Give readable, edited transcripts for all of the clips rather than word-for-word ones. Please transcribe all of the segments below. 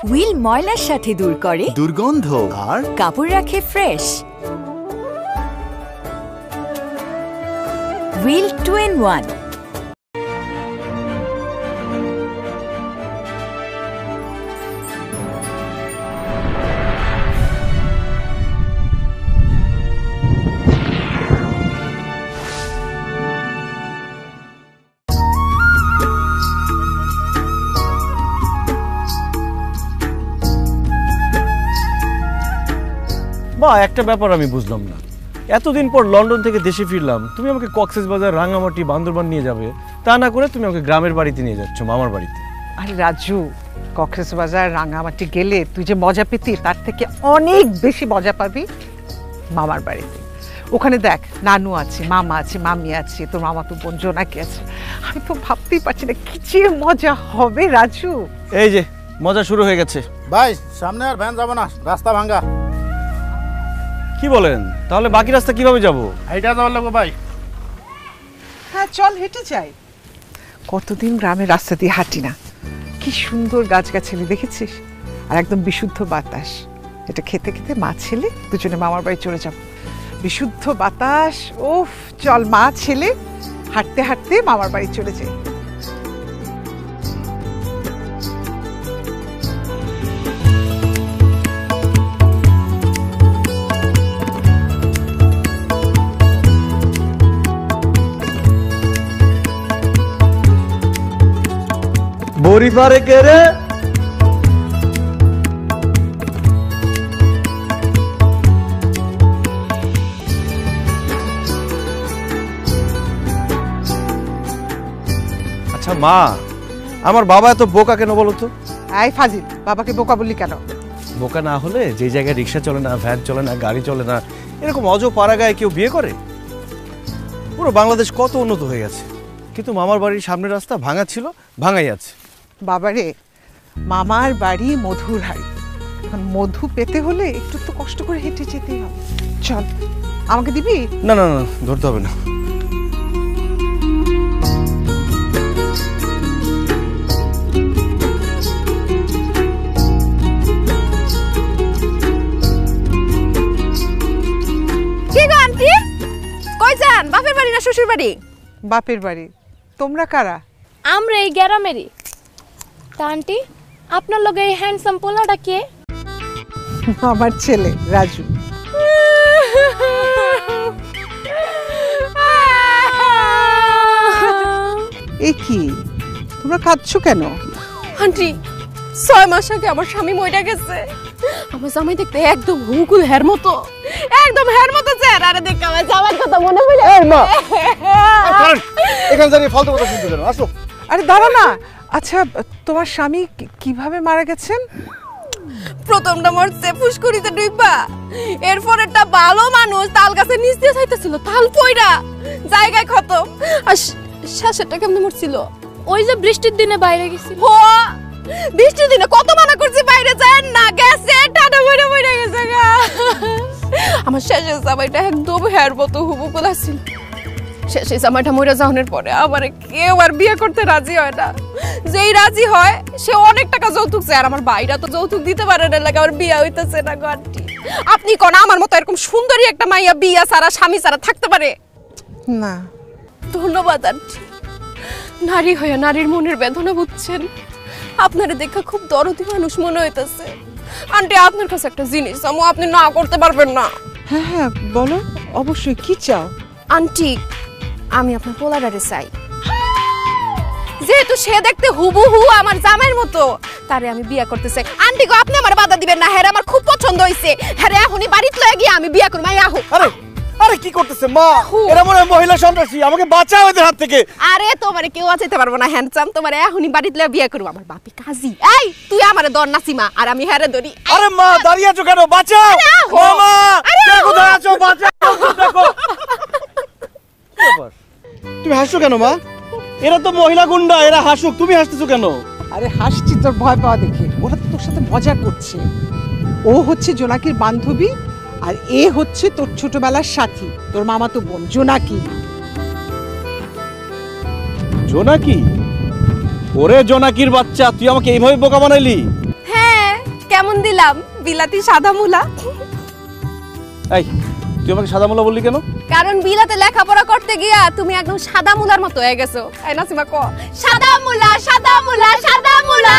Wheel ময়লার সাথে দূর করে দুর্গন্ধ আর কাপড় রাখে ফ্রেশ। Wheel 2-in-1। একটা ব্যাপার আমি বুঝলাম না, এতদিন পর লন্ডন থেকে দেশে ফিরলাম, তুমি আমাকে কক্সবাজার, রাঙামাটি, বান্দরবান নিয়ে যাবে, তা না করে তুমি আমাকে গ্রামের বাড়িতে নিয়ে যাচ্ছ, মামার বাড়িতে। আরে রাজু, কক্সবাজার, রাঙামাটি গেলে তুই যে মজা পেতি তার থেকে অনেক বেশি মজা পাবি মামার বাড়িতে। ওখানে দেখ, নানু আছে, মামা আছে, মামি আছে, তোর মামা তো বোন জোনাকি আছে। আমি তো ভাবতেই পারছি না কি যে মজা হবে রাজু। এই যে মজা শুরু হয়ে গেছে। ভাই সামনে আর ভ্যান যাবো না, রাস্তা ভাঙ্গা। কি বলেন? তাহলে বাকি রাস্তা কিভাবে যাব? এইটা যাওয়ার লাগবে ভাই। হ্যাঁ চল, হেঁটে যাই। কতদিন গ্রামের রাস্তা দিয়ে হাঁটি না। কি সুন্দর গাছগাছালি দেখেছিস, আর একদম বিশুদ্ধ বাতাস। এটা খেতে খেতে মা ছেলে দুজনে মামার বাড়ি চলে যাব। বিশুদ্ধ বাতাস, ওফ। চল মা ছেলে হাঁটতে হাঁটতে মামার বাড়ি চলে যাই। বড়ি পারে কে রে? আচ্ছা মা, আমার বাবা এত বোকা কেন বলো তো? এই ফাজিল, বাবাকে বোকা বললি কেন? বোকা না হলে যে জায়গায় রিক্সা চলে না, ভ্যান চলে না, গাড়ি চলে না, এরকম অজপাড়াগায় কেউ বিয়ে করে? পুরো বাংলাদেশ কত উন্নত হয়ে গেছে, কিন্তু মামার বাড়ির সামনের রাস্তা ভাঙা ছিল, ভাঙাই আছে। বাবারে, মামার বাড়ি মধুর হাড়ি। এখন মধু পেতে হলে একটু তো কষ্ট করে হেঁটে যেতেই হবে। চল, আমাকে দিবি? না না না, ধরতে হবে না। কি গো আন্টি, কই যান? বাপের বাড়ি না শ্বশুর বাড়ি? বাপের বাড়ি। তোমরা কারা? আমরা এই গ্রামেরই। তা আন্টি, আপনার লগে এই হ্যান্ডসাম পোলাটা কে? আমার ছেলে রাজু। এ কি, তোমরা কাঁদছো কেন? আন্টি, 6 মাস আগে আমার স্বামী মইরা গেছে। আমার জামাই দেখতে একদম হুকুল হের মতো, একদম হের মতো চেহারা। আরে দেখ, আমার জামাইয়ের কথা মনে পড়ে। এই মা, এখানে দাঁড়িয়ে ফালতু কথা শুনতে কেন? আসো। আরে দাঁড়া না। আচ্ছা, তোমার স্বামী কিভাবে মারা গেছেন? প্রথমটা মরছে ফুসকুড়িতে ডুইবা, এরপর একটা ভালো মানুষ তাল গাছের নিচ দিয়ে যাইতেছিল, তাল পয়রা জায়গায় খতম। আর শেষেরটা কেমনে মরছিল? ওই যে বৃষ্টির দিনে বাইরে গেছিল। ও বৃষ্টির দিনে কত মানা করছি বাইরে যায় না, গেছে টাটা মরে মরে গেছে গা। আমার শেষের জামাইটা একদম হের মতো হুবুকুল আছিল। শেষে জামাইটা মরে যাওয়ার পরে আবার কেউ আর বিয়ে করতে রাজি হয় না। যেই রাজি হয় সে অনেক টাকা যৌতুক চায়, আর আমার ভাইরা তো যৌতুক দিতে পারে না, লাগে আমার বিয়ে হইতেছে না গো আন্টি। আপনি কোন আমার মতো এরকম সুন্দরী একটা মাইয়া বিয়া ছাড়া, স্বামী ছাড়া থাকতে পারে না? ধন্যবাদ আন্টি, নারী হয়ে নারীর মনের বেদনা বুঝছেন। আপনারে দেখা খুব দরদি মানুষ মনে হইতেছে। আন্টি, আপনার কাছে একটা জিনিস চামু, আপনি না করতে পারবেন না? হ্যাঁ হ্যাঁ বলো, অবশ্যই। কি চাও? আন্টি, আমি আপনার পোলাডারে চাই। যেহেতু সে দেখতে হুবহু আমার জামাইয়ের মতো, তারে আমি বিয়ে করতে চাই। আন্টি গো, আপনি আমার বাধা দিবেন না। হ্যাঁ, আমার খুব পছন্দ হইছে। হ্যাঁ, এখনই বাড়িতে লয়ে গিয়ে আমি বিয়ে করব। আহো। আরে আরে কি করতেছে মা? এরা মনে হয় মহিলা সন্ত্রাসী, আমাকে বাঁচাও এদের হাত থেকে। আরে তোমারে কেউ বাঁচাইতে পারবো না হ্যান্ডসাম, তোমারে এখনই বাড়িতে লয়ে বিয়ে করব। আমার বাপি কাজী। এই তুই আমারে ধর নাসিমা, আর আমি হ্যারে ধরি। আরে মা, দাঁড়িয়ে আছো কেন? বাঁচাও মামা, কে কোথায় আছো? বাঁচাও, দেখো। তুমি হাসছো কেন মা? এরা তো মহিলা গুন্ডা, এরা হাসুক, তুমি হাসতেছো কেন? আরে হাসছি তোর ভয় পাওয়া দেখে। ওরা তো তোর সাথে মজা করছে। ও হচ্ছে জোনাকির বান্ধবী, আর এ হচ্ছে তোর ছোটবেলার সাথী, তোর মামাতো বোন জোনাকি। জোনাকি? ওরে জোনাকির বাচ্চা, তুই আমাকে এইভাবে বোকা বানাইলি? হ্যাঁ, কেমন দিলাম বিলাতি সাদা মুলা? এই তুই আমাকে সাদা মোলা বললি কেন? কারণ বিলাতে লেখাপড়া করতে গিয়া তুমি একদম সাদা মুলার মতো হয়ে গেছো। এই নাসিমা ক সাদা মুলা সাদা মুলা সাদা মুলা।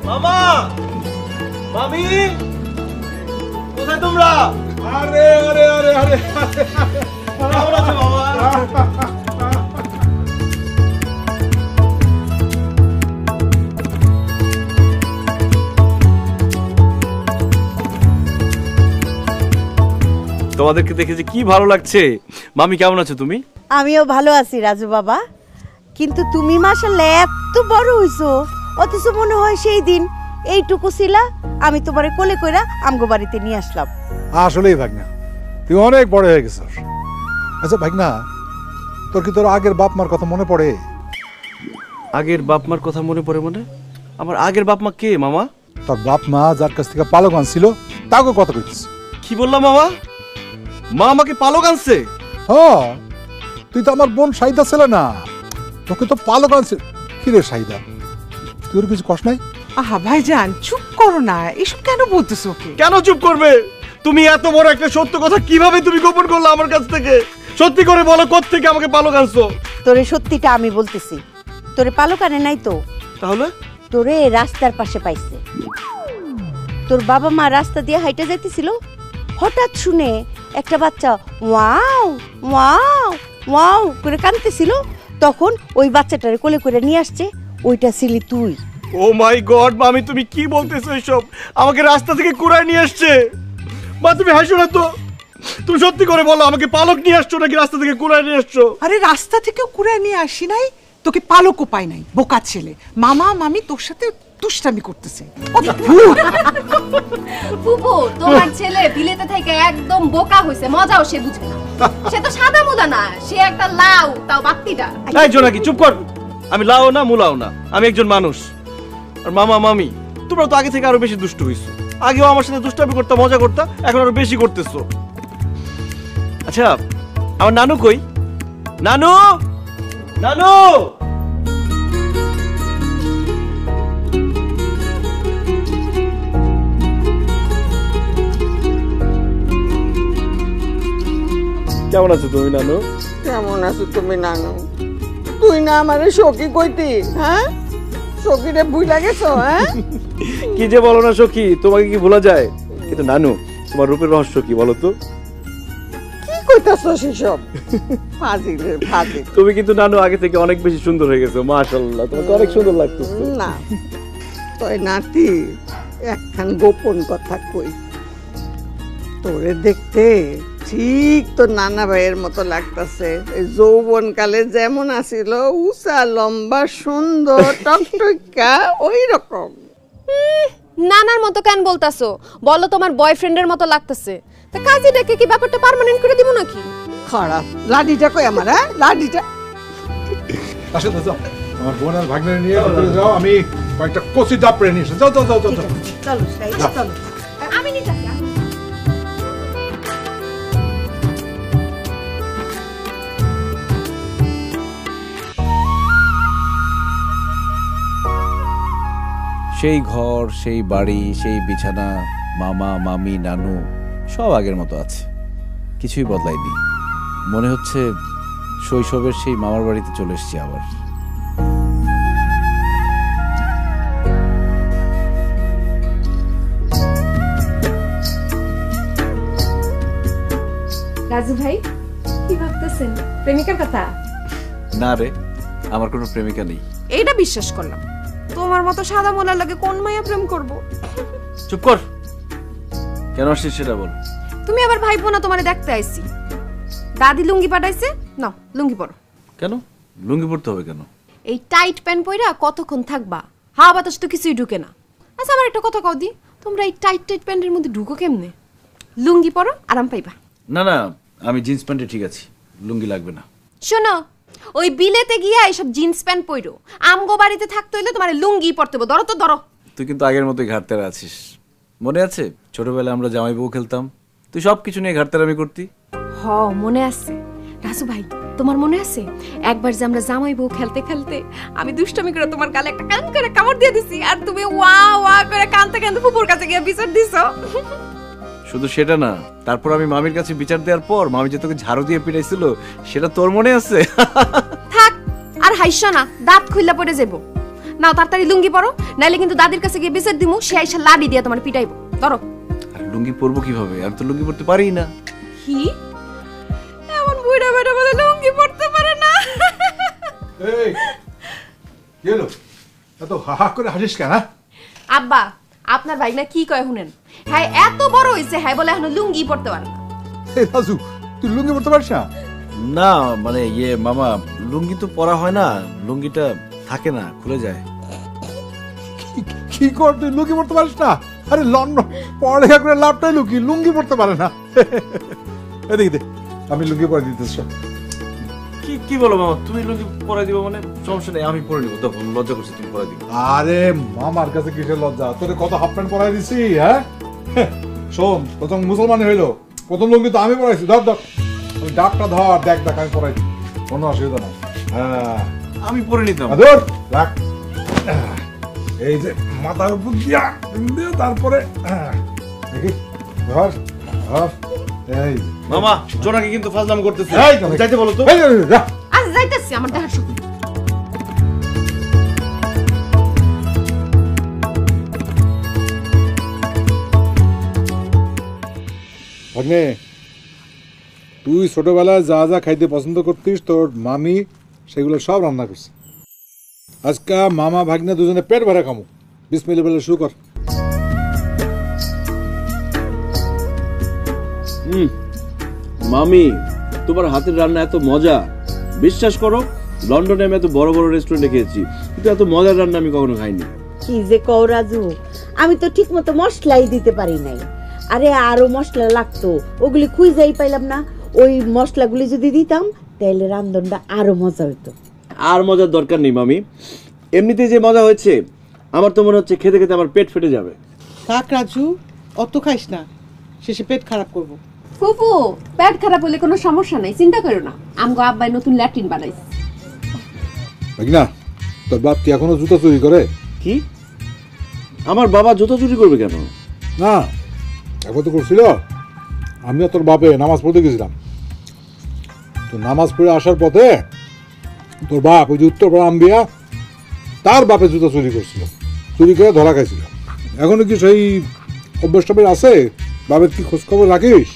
মামা মামি কোথায় তোমরা? আরে আরে আরে আরে কেমন আছো মামা? তোমাদেরকে দেখে যে কি ভালো লাগছে। মামি কেমন আছো তুমি? আমিও ভালো আছি রাজু বাবা, কিন্তু তুমি মাশাআল্লাহ এত বড় হইছো, অথচ মনে হয় সেই দিন এইটুকু ছিলা, আমি তোমারে কোলে কইরা আমগো বাড়িতে নিয়ে আসলাম। আসলেই ভাগনা তুই অনেক বড় হয়ে গেছিস। আচ্ছা ভাগনা, তোর কি তোর আগের বাপ মার কথা মনে পড়ে? আগের বাপ মার কথা মনে পড়ে? মানে আমার আগের বাপ মা কে মামা? তোর বাপ মা যার কাছ থেকে পালক আনছিল তাকে কথা কইছিস। কি বললাম মামা? মা আমাকে পালক আনছে? হ্যাঁ, তুই তো আমার বোন সাইদা ছিল না, তোকে তো পালক আনছে। কি রে সাইদা, তুই ওর কিছু কষ্ট নাই? আহা ভাইজান চুপ করো না, এসব কেন বলতেছো ওকে? কেন চুপ করবে? তুমি এত বড় একটা সত্য কথা কিভাবে তুমি গোপন করলে আমার কাছ থেকে? সত্যি করে বলো, কোত্থেকে আমাকে পালক আনছো? তোরে সত্যিটা আমি বলতেছি, তোরে পালক আনে নাই তো, তাহলে? তোরে রাস্তার পাশে পাইছে। তোর বাবা মা রাস্তা দিয়ে হাইটে যাইতেছিল, হঠাৎ শুনে একটা বাচ্চা ওয়াও ওয়াও ওয়াও করে কাঁদতেছিল, তখন ওই বাচ্চাটারে কোলে করে নিয়ে আসছে, ওইটা ছিলি তুই। ও মাই গড মামি, তুমি কি বলতেছো এসব? আমাকে রাস্তা থেকে কুড়ায় নিয়ে আসছে? মা তুমি হাসো না তো, তুমি সত্যি করে বলো, আমাকে পালক নিয়ে আসছো নাকি রাস্তা থেকে কুড়ায় নিয়ে আসছো? আরে রাস্তা থেকেও কুড়ায় নিয়ে আসি নাই, তোকে পালকও পাই নাই, বোকা ছেলে। মামা মামি তোর সাথে দুষ্টামি করতেছে। ফুপু তোমার ছেলে বিলেতে থেকে একদম বোকা হইছে, মজাও সে বুঝবে না। সে তো সাদা মুলা না, সে একটা লাউ, তাও বাত্তিটা। এই জোনাকি চুপ কর। আমি লাও না মুলাও না, আমি একজন মানুষ। আর মামা মামি তোমরা তো আগে থেকে আরো বেশি দুষ্ট হইছো। আগেও আমার সাথে দুষ্টামি করতে, মজা করতে, এখন আরো বেশি করতেছো। আচ্ছা আমার নানু কই? নানু, নানু! কেমন আছো তুমি নানু? কেমন আছো তুমি নানু? তুই না আমারে সখী কইতি, হ্যাঁ? সখীরে ভুইলা গেছো, হ্যাঁ? কি যে বলো না সখী, তোমাকে কি ভোলা যায়? কিন্তু নানু তোমার রূপের রহস্য কি বলো তো? কি কইতাছো সেসব? ফাজিলের ফাজিল। তুমি কিন্তু নানু আগে থেকে অনেক বেশি সুন্দর হয়ে গেছো, মাশাআল্লাহ, তোমাকে অনেক সুন্দর লাগতেছে। না তোর নাতি একখান গোপন কথা কই, তোরে দেখতে ঠিক তো নানা ভাইয়ের মতো লাগতেছে। যৌবন কালে যেমন আছিল, উঁচা লম্বা সুন্দর টকটকা ওই রকম। নানার মতো কেন বলতাছো? বলো তোমার বয়ফ্রেন্ডের মতো লাগতেছে। তা কাজী ডেকে কি ব্যাপারটা পার্মানেন্ট করে দিব নাকি? খারাপ লাডিটা কই আমার, হ্যাঁ লাডিটা? আসলে যাও, আমার বোন আর ভাগ্নের নিয়ে ভিতরে যাও, আমি কয়েকটা কচি ডাব পেরে নিয়ে এসো। যাও যাও যাও যাও। চলো সাইদা চলো। আমি নিতে আসি। সেই ঘর, সেই বাড়ি, সেই বিছানা, মামা মামি নানু সব আগের মতো আছে, কিছুই বদলায়নি। মনে হচ্ছে শৈশবের সেই মামার বাড়িতে চলে এসেছি আবার। রাজু ভাই কি ভাবতেছেন? প্রেমিকার কথা? না রে, আমার কোনো প্রেমিকা নেই। এইটা বিশ্বাস করলাম। তোমার মতো সাদা মোলার লাগে কোন মাইয়া প্রেম করব? চুপ কর, কেন আসছিস সেটা বল। তুমি আবার ভাইবো না তোমারে দেখতে আইছি। দাদি লুঙ্গি পাঠাইছে, নাও লুঙ্গি পরো। কেন লুঙ্গি পরতে হবে কেন? এই টাইট প্যান্ট পইরা কতক্ষণ থাকবা? হাওয়া বাতাস তো কিছুই ঢুকে না। আচ্ছা আমার একটা কথা কও দি, তোমরা এই টাইট টাইট প্যান্টের মধ্যে ঢুকো কেমনে? লুঙ্গি পরো, আরাম পাইবা। না না, আমি জিন্স প্যান্টে ঠিক আছি, লুঙ্গি লাগবে না। শোনো, ওই বিলেতে গিয়া এইসব জিন্স প্যান্ট পইরো, আমগো বাড়িতে থাকতে হইলে তোমার লুঙ্গি পরতে হবে। ধরো তো ধরো। তুই কিন্তু আগের মতোই ঘাটতেরা আছিস। মনে আছে ছোটবেলায় আমরা জামাই বউ খেলতাম, তুই সব কিছু নিয়ে ঘাটতেরামি করতি। হ মনে আছে রাজু ভাই, তোমার মনে আছে একবার যে আমরা জামাই বউ খেলতে খেলতে আমি দুষ্টামি করে তোমার গালে একটা কান করে কামড় দিয়ে দিছি, আর তুমি ওয়া ওয়া করে কানতে কানতে ফুপুর কাছে গিয়ে বিচার দিছো। শুধু সেটা না, তারপর আমি মামির কাছে বিচার দেওয়ার পর মামি যে তোকে ঝাড়ু দিয়ে পিটাইছিল সেটা তোর মনে আছে? থাক আর হাইসা না, দাঁত খুইলা পড়ে যাবো। নাও তাড়াতাড়ি লুঙ্গি পরো, নাইলে কিন্তু দাদির কাছে গিয়ে বিচার দিমু, সে আইসা লাডি দিয়ে তোমার পিটাইবো। ধরো। আর লুঙ্গি পরবো কিভাবে? আমি তো লুঙ্গি পরতে পারি না। কি এমন বুইড়া বেটা বলে লুঙ্গি পরতে পারে না? এই কি হলো, এত হাহা করে হাসিস কেন? আব্বা আপনার ভাই না কি কয় শুনেন, হ্যাঁ এত বড় হইছে, হ্যাঁ বলে এখন লুঙ্গি পরতে পারে না। এই রাজু, তুই লুঙ্গি পরতে পারিস না? না মানে ইয়ে মামা, লুঙ্গি তো পরা হয় না, লুঙ্গিটা থাকে না, খুলে যায়। কি কর, তুই লুঙ্গি পরতে পারিস না? আরে লন্ডন পড়ালেখা করে লাভটাই লুঙ্গি পরতে পারে না। এদিকে দে, আমি লুঙ্গি পরে দিতেছি। কি কি বলো মামা, তুমি লুঙ্গি পরাই দিবা মানে? সমস্যা নেই, আমি পরে নিবো। তো লজ্জা করছি, তুমি পরাই দিবা। আরে মামার কাছে কিসের লজ্জা, তোরে কত হাফ প্যান্ট পরাই দিছি। হ্যাঁ শোন, প্রথম মুসলমান হইলো, প্রথম লুঙ্গি তো আমি পরাইছি। ধর ধর, ওই ডাকটা ধর, দেখ দেখ আমি পরাই দিই, কোনো অসুবিধা নাই। হ্যাঁ আমি পরে নিতাম। ধর রাখ, এই যে মাথার উপর দিয়া তারপরে দেখি ধর ধর। এই মামা জোনাকে কিন্তু ফাজলাম করতেছে, যাইতে বলো তো। আজ যাইতেছি, আমার দেখার শক্তি। ভাগ্নে, তুই ছোটবেলায় যা যা খাইতে পছন্দ করতিস তোর মামি সেগুলো সব রান্না করছে। আজকে মামা ভাগ্নে দুজনে পেট ভরে খামো। বিসমিল্লাহ বলে শুরু কর। মামি তোমার হাতের রান্না এত মজা, বিশ্বাস করো লন্ডনে আমি এত বড় বড় রেস্টুরেন্টে খেয়েছি, কিন্তু এত মজার রান্না আমি কখনো খাইনি। কি যে কও রাজু, আমি তো ঠিক মতো মশলাই দিতে পারি নাই। আরে আরো মশলা লাগতো, ওগুলি খুঁজেই পাইলাম না। ওই মশলাগুলি যদি দিতাম তাহলে রান্ধনটা আরো মজা হতো। আর মজার দরকার নেই মামি, এমনিতে যে মজা হয়েছে আমার তো মনে হচ্ছে খেতে খেতে আমার পেট ফেটে যাবে। থাক রাজু, অত খাইস না, শেষে পেট খারাপ করবো। ফুফু পেট খারাপ হলে কোনো সমস্যা নাই, চিন্তা করো না। আমগো আব্বাই নতুন ল্যাট্রিন বানাইছে। ভাগনা, তোর বাপ কি এখনো জুতা চুরি করে? কি? আমার বাবা জুতা চুরি করবে কেন? না, একবার তো করছিল। আমিও তোর বাপে নামাজ পড়তে গেছিলাম, তো নামাজ পড়ে আসার পথে তোর বাপ ওই যে উত্তরপাড়া আম্বিয়া তার বাপে জুতা চুরি করছিল, চুরি করে ধরা খাইছিল। এখনো কি সেই অভ্যাসটা আছে? বাপের কি খোঁজ খবর রাখিস?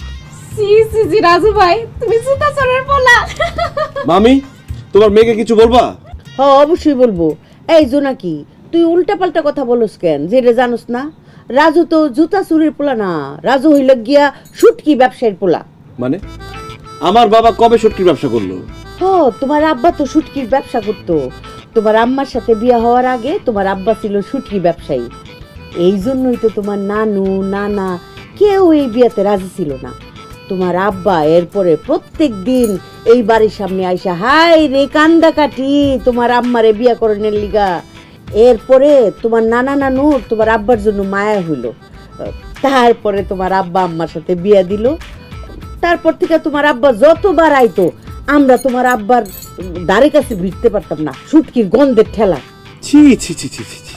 সি সি জি রাজু ভাই, তুমি জুতা চোরের পোলা। মামি তোমার মেয়েকে কিছু বলবা? হ্যাঁ অবশ্যই বলবো। এই জোনাকি, তুই উল্টা পাল্টা কথা বলস কেন? যেটা জানোস না, রাজু তো জুতা চুরির পোলা না, রাজু হইল গিয়া শুটকি ব্যবসায়ীর পোলা। মানে আমার বাবা কবে শুটকির ব্যবসা করলো? তোমার আব্বা তো শুটকির ব্যবসা করতো। তোমার আম্মার সাথে বিয়ে হওয়ার আগে তোমার আব্বা ছিল শুটকি ব্যবসায়ী। এই জন্যই তো তোমার নানু নানা কেউ এই বিয়েতে রাজি ছিল না। তোমার আব্বা এরপরে প্রত্যেক দিন এই বাড়ির সামনে আইসা হাই রে কান্দা কাটি তোমার আম্মারে বিয়ে করানোর লিগা। এরপরে তোমার নানা নানু তোমার আব্বার জন্য মায়া হইল, তারপরে তোমার আব্বা আম্মার সাথে বিয়ে দিল। তারপর থেকে তোমার আব্বা যতবার আইতো আমরা তোমার আব্বার দ্বারে কাছে ভিড়তে পারতাম না, শুটকির গন্ধের ঠেলা। ছি ছি ছি ছি ছি,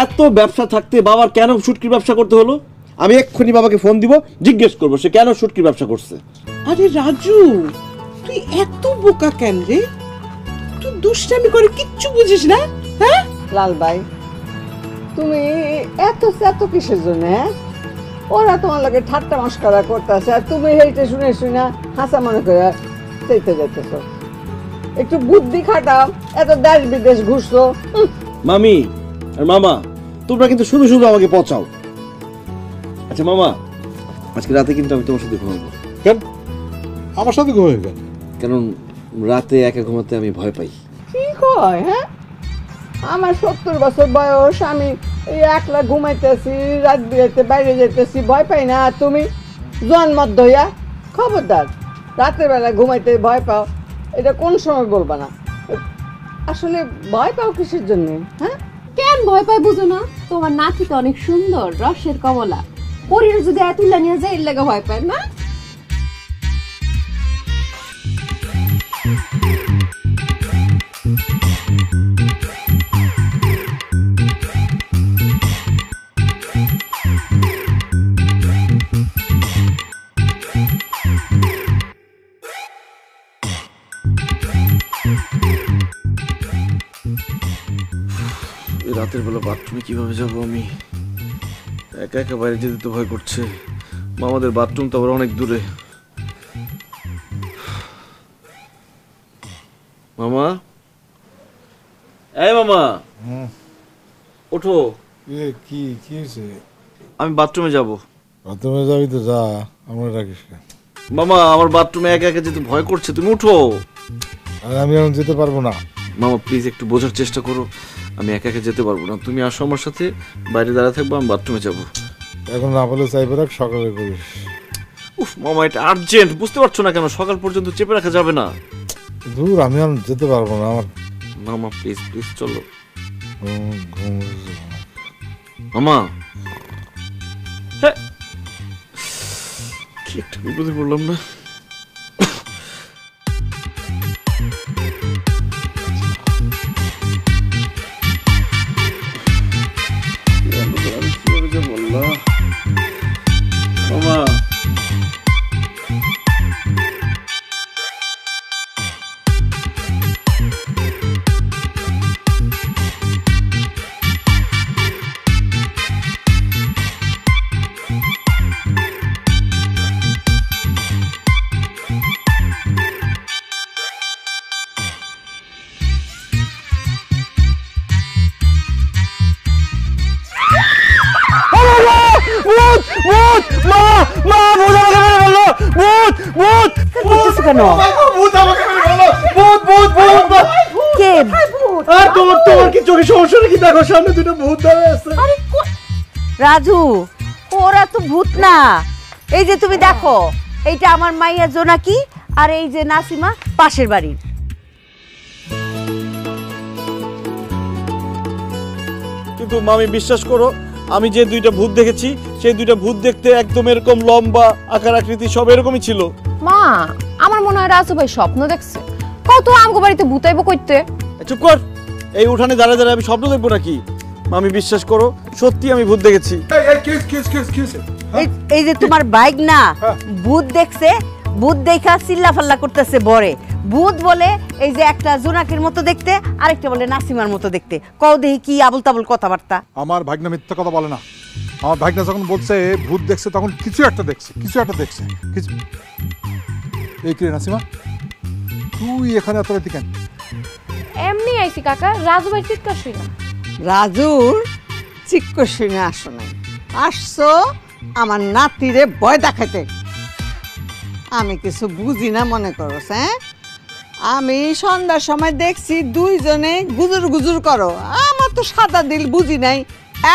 এত ব্যবসা থাকতে বাবার কেন শুটকির ব্যবসা করতে হলো? আমি এক্ষুনি বাবাকে ফোন দিব, জিজ্ঞেস করবো সে কেন শুটকির ব্যবসা করছে। আরে রাজু, তুই এত বোকা কেন রে? তুই দুষ্টামি করে কিচ্ছু বুঝিস না। হ্যাঁ লাল ভাই, তুমি এত এত কিসের জন্য? ওরা তোমার লাগে ঠাট্টা মস্করা করতেছে আর তুমি এইটা শুনে শুনে হাসা মনে করে চাইতে যাইতেছ। একটু বুদ্ধি খাটাও, এত দেশ বিদেশ ঘুরছো। মামি আর মামা, তোমরা কিন্তু শুধু শুধু আমাকে পচাও। আচ্ছা মামা, আজকে রাতে কিন্তু আমি তোমার সাথে ঘুমাবো। কেন আমার সাথে ঘুমাবি কেন? কারণ রাতে একা ঘুমাতে আমি ভয় পাই। কি কয়? হ্যাঁ, আমার 70 বছর বয়স, আমি এই একলা ঘুমাইতেছি, রাত বিরাতে বাইরে যাইতেছি, ভয় পাই না? আর তুমি জন্মত হইয়া খবরদার, রাতের বেলা ঘুমাইতে ভয় পাও, এটা কোন সময় বলবা না। আসলে ভয় পাও কিসের জন্য? হ্যাঁ, কেন ভয় পাই বুঝো না? তোমার নাতি তো অনেক সুন্দর, রসের কমলা, পরীর যদি এতুল্লা নিয়ে যায় এর লাগা ভয় পায় না? রাতের বেলা বাথরুমে কিভাবে যাবো আমি? একা একা বাইরে যেতে তো ভয় করছে। মামাদের বাথরুম তো আবার অনেক দূরে। মামা, এই মামা, ওঠো। কি কি হয়েছে? আমি বাথরুমে যাব। বাথরুমে যাবি তো যা, আমরা রাখিস না। মামা, আমার বাথরুমে একা একা যেতে ভয় করছে, তুমি উঠো। আর আমি এখন যেতে পারবো না। মামা প্লিজ একটু বোঝার চেষ্টা করো, আমি একা একা যেতে পারবো না। তুমি আসো আমার সাথে, বাইরে দাঁড়া থাকবো, আমি বাথরুমে যাবো। এখন না বলে চাইবে রাখ, সকালে করিস। উফ মামা, এটা আর্জেন্ট, বুঝতে পারছো না কেন? সকাল পর্যন্ত চেপে রাখা যাবে না। দূর, আমি আর যেতে পারবো না। আমার মামা প্লিজ প্লিজ চলো। মামা, হ্যাঁ, কি একটা বিপদে পড়লাম না? মামা, রাজু, ওরা তো ভূত না। এই যে তুমি দেখো, এইটা আমার মাইয়া জোনাকি, আর এই যে নাসিমা পাশের বাড়ির। কিন্তু মামি বিশ্বাস করো, আমি যে দুইটা ভূত দেখেছি, সেই দুইটা ভূত দেখতে একদম এরকম লম্বা, আকার আকৃতি সব এরকমই ছিল। মা, আমার মনে হয় রাজু ভাই স্বপ্ন দেখছে। কত আমগো বাড়িতে ভূতাইব কইতে। চুপ কর, এই উঠানে দাঁড়ায় দাঁড়ায় আমি স্বপ্ন দেখবো নাকি? মামি বিশ্বাস করো, সত্যি আমি ভূত দেখেছি। এই যে তোমার বাইক না, ভূত দেখছে, ভূত দেখা চিল্লা ফাল্লা করতেছে বরে। ভূত বলে এই যে একটা জোনাকির মতো দেখতে, আরেকটা বলে নাসিমার মতো দেখতে। কও দেখি কি আবল তাবল কথাবার্তা। আমার ভাগনা মিথ্যা কথা বলে না। আমার ভাগনা যখন বলছে ভূত দেখছে, তখন কিছু একটা দেখছে, কিছু একটা দেখছে। এই কি রে নাসিমা, তুই এখানে এত রাতে কেন? এমনি আইছি কাকা, রাজু ভাই চিৎকার শুই না। রাজুর চিৎকার শুনে আসো নাই, আসছো আমার নাতিরে ভয় দেখাইতে। আমি কিছু বুঝি না মনে করো? হ্যাঁ, আমি সন্ধ্যার সময় দেখছি দুইজনে গুজুর গুজুর করো। আমার তো সাদা দিল, বুঝি নাই,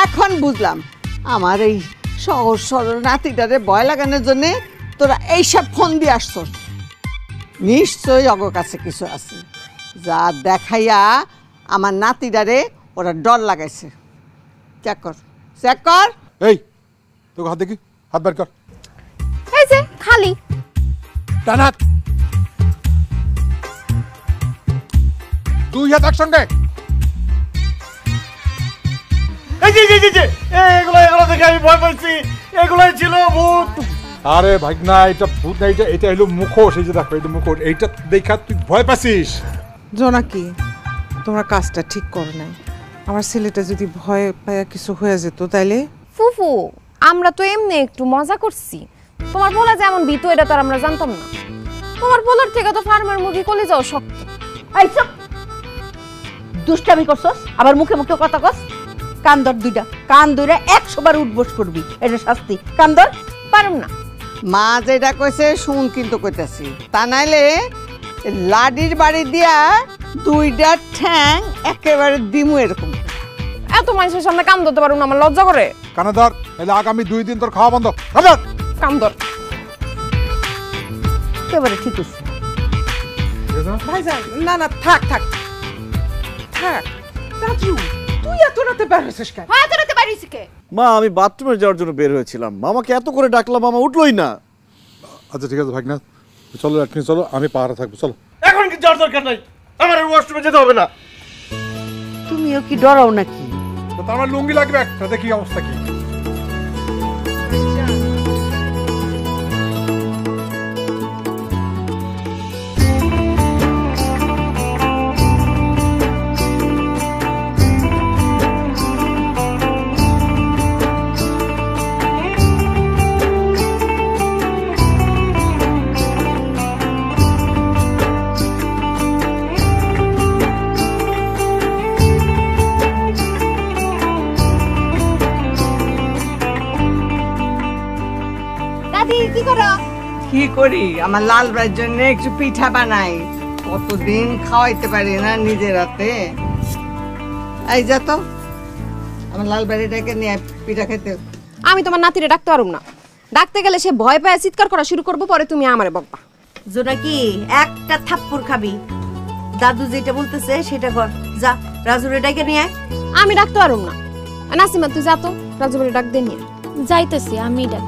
এখন বুঝলাম। আমার এই সহজ সরল নাতিটারে ভয় লাগানোর জন্যে তোরা এইসব ফোন দিয়ে আসছো। নিশ্চয়ই অগ কাছে কিছু আছে, যা দেখাইয়া আমার নাতিটারে ওরা ডর লাগাইছে। চেক কর, চেক কর। এই তোকে হাত দেখি, হাত বের কর। এই যে খালি ডান হাত, দুই হাত একসঙ্গে। এগুলো দেখে আমি ভয় পাইছি, এগুলাই ছিল ভূত। আরে ভাগনা, এটা ভূত না, এটা হলো মুখোশ। এই যে দেখো, এটা মুখোশ। এইটা দেখা তুই ভয় পাচ্ছিস? জোনাকি, তোমরা কাজটা ঠিক করো নাই। আমার ছেলেটা যদি ভয় পায়া কিছু হয়ে যেত তাইলে? ফুফু, আমরা তো এমনি একটু মজা করছি। তোমার বলা যেমন ভীতু, এটা তো আর আমরা জানতাম না। তোমার বলার থেকে তো ফার্মের মুরগি কলিজাও শক্ত। এই চুপ, দুষ্টামি করছস আবার মুখে মুখে কথা কস। কান্দর দুইটা, কান ধরে 100 বার উঠবস করবি, এটা শাস্তি। কান্দর পারুম না। মা যেটা কইছে শুন কিন্তু কইতাছি, তা নাইলে লাডির বাড়ি দিয়া 2টা ঠ্যাং একেবারে দিমু এরকম। এত মানুষের সামনে কাম ধরতে পারুম না, আমার লজ্জা করে। কানাদার এলে আগামী 2 দিন তোর খাওয়া বন্ধ। কানাদার কাম ধর। একেবারে ঠিক আছে। ভাইজান না না থাক থাক থাক। রাজু তুই এত রাতে বের হয়েছিস কেন? হ্যাঁ তোর তো বাড়িছে কে? মা আমি বাথরুমে যাওয়ার জন্য বের হয়েছিলাম, মামাকে এত করে ডাকলাম, মামা উঠলোই না। আচ্ছা ঠিক আছে ভাগনা, চলো এখনই চলো, আমি পাহাড়ে থাকবো। চলো এখন কি যাওয়ার দরকার নাই, আমার ওয়াশরুমে যেতে হবে না। তুমিও কি ডরাও নাকি? তো আমার লুঙ্গি লাগবে একটা, দেখি অবস্থা কি। দাদি কি করো? কি করি, আমার লাল ভাইয়ের জন্য একটু পিঠা বানাই। কতদিন খাওয়াইতে পারি না নিজের হাতে। এই যা তো আমার লাল বাড়িটাকে নিয়ে পিঠা খেতে। আমি তোমার নাতিরে ডাকতে পারুম না, ডাকতে গেলে সে ভয় পায় চিৎকার করা শুরু করবো, পরে তুমি আমারে বকবা। জোনাকি একটা থাপ্পড় খাবি। দাদু যেটা বলতেছে সেটা কর, যা রাজুরে ডাকে নিয়ে আয়। আমি ডাকতে পারুম না। নাসিমা তুই যা তো, রাজু বলে ডাক দে নিয়ে। যাইতেছি আমি ডাক।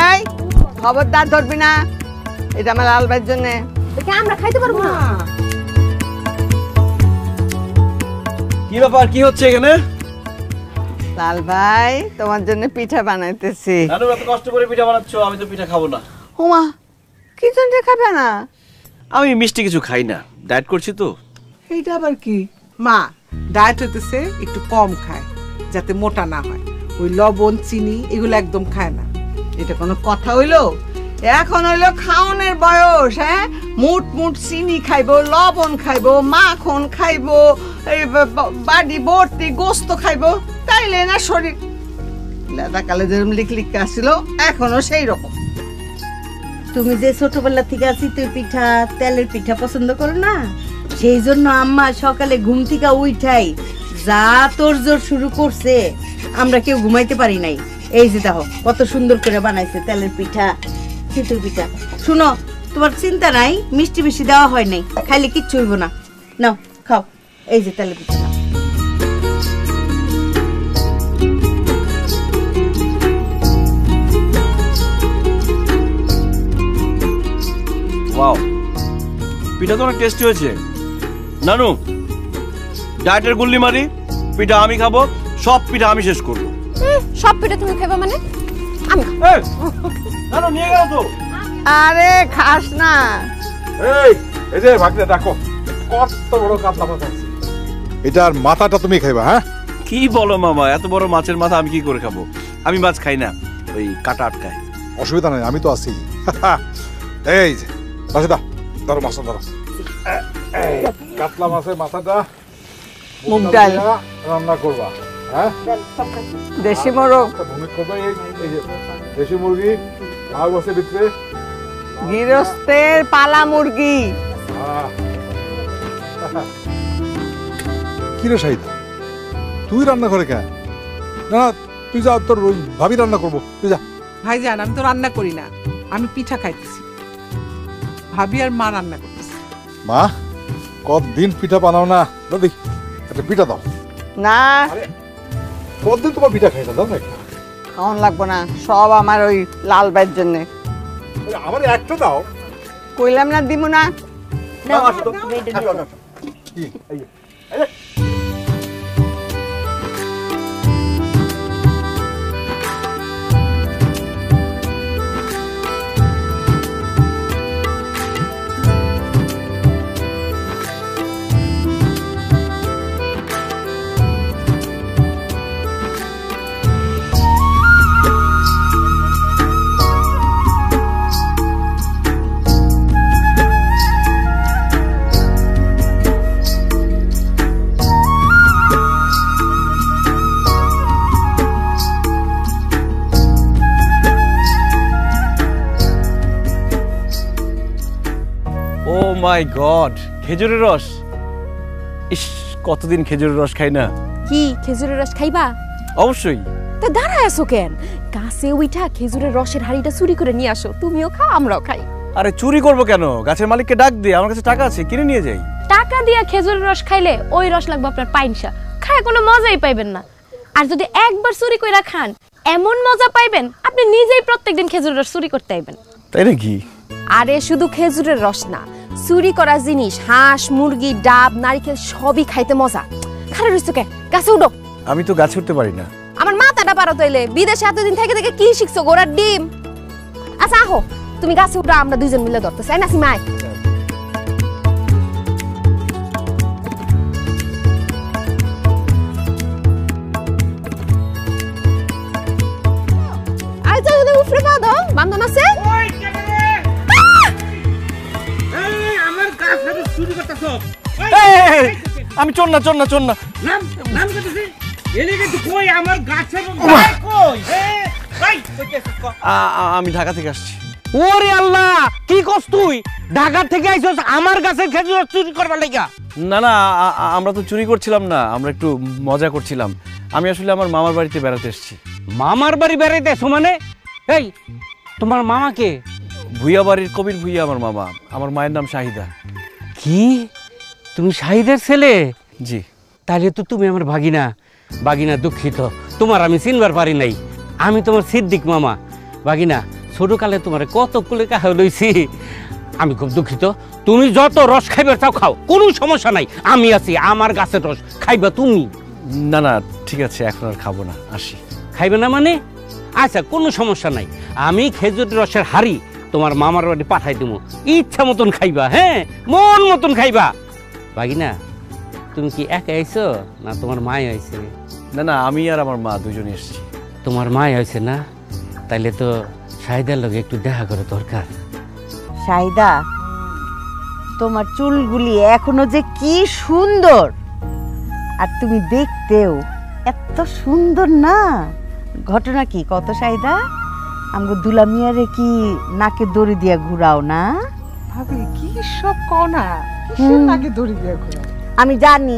এই খবরদার ধরবি না, এটা আমার লাল ভাইয়ের জন্য। দেখে আমরা খাইতে পারবো না। কি ব্যাপার, কি হচ্ছে এখানে? লাল ভাই তোমার জন্য পিঠা বানাইতেছি। নানু এত কষ্ট করে পিঠা বানাচ্ছো, আমি তো পিঠা খাবো না। ওমা কি জন্য খাবে না? আমি মিষ্টি কিছু খাই না, ডায়েট করছি তো। এইটা আবার কি? মা ডায়েট হতেছে একটু কম খায় যাতে মোটা না হয়। ওই লবণ চিনি এগুলো একদম খায় না। এটা কোনো কথা হইলো? এখন হইলো খাওনের বয়স। হ্যাঁ, মুট মুট চিনি খাইবো, লবণ খাইবো, মাখন খাইবো, এই বাড়ি ভর্তি গোস্ত খাইবো, তাইলে না শরীর লেদা কালে যেরকম লিক আসছিল এখনো সেই রকম। তুমি যে ছোটবেলা থেকে চিতই পিঠা তেলের পিঠা পছন্দ করো না, সেই জন্য আম্মা সকালে ঘুম থেকে উঠাই যা তোর জোর শুরু করছে, আমরা কেউ ঘুমাইতে পারি নাই। এই যে দেখো কত সুন্দর করে বানাইছে তেলের পিঠা চিতই পিঠা। শুনো, তোমার চিন্তা নাই, মিষ্টি বেশি দেওয়া হয় নাই, খাইলে কিচ্ছু হইব না। নাও খাও, এই যে তেলের পিঠা নাও। ওয়াও, পিঠা তো অনেক টেস্টি হয়েছে। নানু ডায়েটের গুল্লি মারি, পিঠা আমি খাবো, সব পিঠা আমি শেষ করবো। সব পিঠা তুমি খাইবা মানে? আমি নানু নিয়ে গেল তো। আরে খাস না। এই যে ভাগনা দেখো কত বড় কাতলা মাছ আছে, এটার মাথাটা তুমি খাইবা। হ্যাঁ কি বলো মামা, এত বড় মাছের মাথা আমি কি করে খাবো? আমি মাছ খাই না, ওই কাটা আটকায়। অসুবিধা নাই, আমি তো আছি। এই যে রাশিদা ধরো মাছটা ধরো। কাতলা মাছের মাথাটা মুগ ডাল রান্না করবা। হ্যাঁ দেশি মোরগ ভূমি করবা। এই যে দেশি মুরগি আর বসে ভিতরে গৃহস্থের পালা মুরগি। কি রে শাহিদ, তুই রান্না করে কেন? না তুই যা, তোর ভাবি রান্না করবো, তুই যা। ভাইজান আমি তো রান্না করি না, আমি পিঠা খাইতেছি। ভাবি আর মা রান্না করতেছে। মা কতদিন পিঠা বানাও না, দাদি একটা পিঠা দাও না। কতদিন তোমার পিঠা খাই না, দাও না। খাওয়ান লাগবো না, সব আমার ওই লাল ভাইয়ের জন্য। আমার একটা দাও। কইলাম না দিব না। মাই গড, খেজুরের রস! ইস, কতদিন খেজুরের রস খাই না। কি খেজুরের রস খাইবা? অবশ্যই। তা দাঁড়ায় আছো কেন? গাছে উইঠা খেজুরের রসের হাড়িটা চুরি করে নিয়ে আসো, তুমিও খাও আমরাও খাই। আরে চুরি করবো কেন? গাছের মালিককে ডাক দিয়ে, আমার কাছে টাকা আছে, কিনে নিয়ে যাই। টাকা দিয়া খেজুরের রস খাইলে ওই রস লাগবে আপনার পাইনসা, খায় কোনো মজাই পাইবেন না। আর যদি একবার চুরি কইরা খান এমন মজা পাইবেন আপনি নিজেই প্রত্যেকদিন খেজুরের রস চুরি করতে আইবেন। তাই নাকি? আরে শুধু খেজুরের রস না, চুরি করা জিনিস হাঁস, মুরগি, ডাব, নারকেল সবই খাইতে মজা। খারে রইছো কে? গাছে উঠো। আমি তো গাছে উঠতে পারি না। আমার মাথাটা পারো তাইলে, বিদেশে এতদিন থেকে থেকে কি শিখছো? গোড়ার ডিম। আচ্ছা আহো, তুমি গাছে উঠো, আমরা দুইজন মিলে ধরতেছি। আই নাসিমা আয়। বান্ধন আছে? আমি চোর না, চোর না, চোর না। আমি ঢাকা থেকে আসছি। ওরে আল্লাহ, কি করছ তুই? ঢাকা থেকে আইছস আমার গাছের খেজুর চুরি করবার লাগা? না না, আমরা তো চুরি করছিলাম না, আমরা একটু মজা করছিলাম। আমি আসলে আমার মামার বাড়িতে বেড়াতে এসেছি। মামার বাড়ি বেড়াইতে এসো মানে? এই তোমার মামা কে? ভুইয়া বাড়ির কবির ভুইয়া আমার মামা। আমার মায়ের নাম শাহিদা। কি তুমি শাহিদের ছেলে? জি। তাহলে তো তুমি আমার ভাগিনা। ভাগিনা দুঃখিত, তোমার আমি চিনবার পারি নাই। আমি তোমার সিদ্দিক মামা। ভাগিনা, ছোটকালে তোমার কত কুলে কাহা লইছি, আমি খুব দুঃখিত। তুমি যত রস খাইবার চাও খাও, কোনো সমস্যা নাই, আমি আছি। আমার গাছের রস খাইবা তুমি? না না, ঠিক আছে, এখন আর খাবো না, আসি। খাইবে না মানে? আচ্ছা, কোনো সমস্যা নাই, আমি খেজুর রসের হাড়ি তোমার মামার বাড়ি পাঠাই দেবো, ইচ্ছা মতন খাইবা। হ্যাঁ, মন মতন খাইবা। ভাগিনা, তুমি কি একা আইছো না তোমার মায় আইছে? না না, আমি আর আমার মা দুজনে এসেছি। তোমার মায় আইছে না? তাইলে তো শাহিদার লগে একটু দেখা করে দরকার। শাহিদা, তোমার চুলগুলি এখনো যে কি সুন্দর, আর তুমি দেখতেও এত সুন্দর না। ঘটনা কি কত শাহিদা? আমগো দুলামিয়ারে কি নাকে দড়ি দিয়া ঘুরাও না? ভাবি কি সব কও না, কিসের নাকে দড়ি দিয়া ঘুরাও? আমি জানি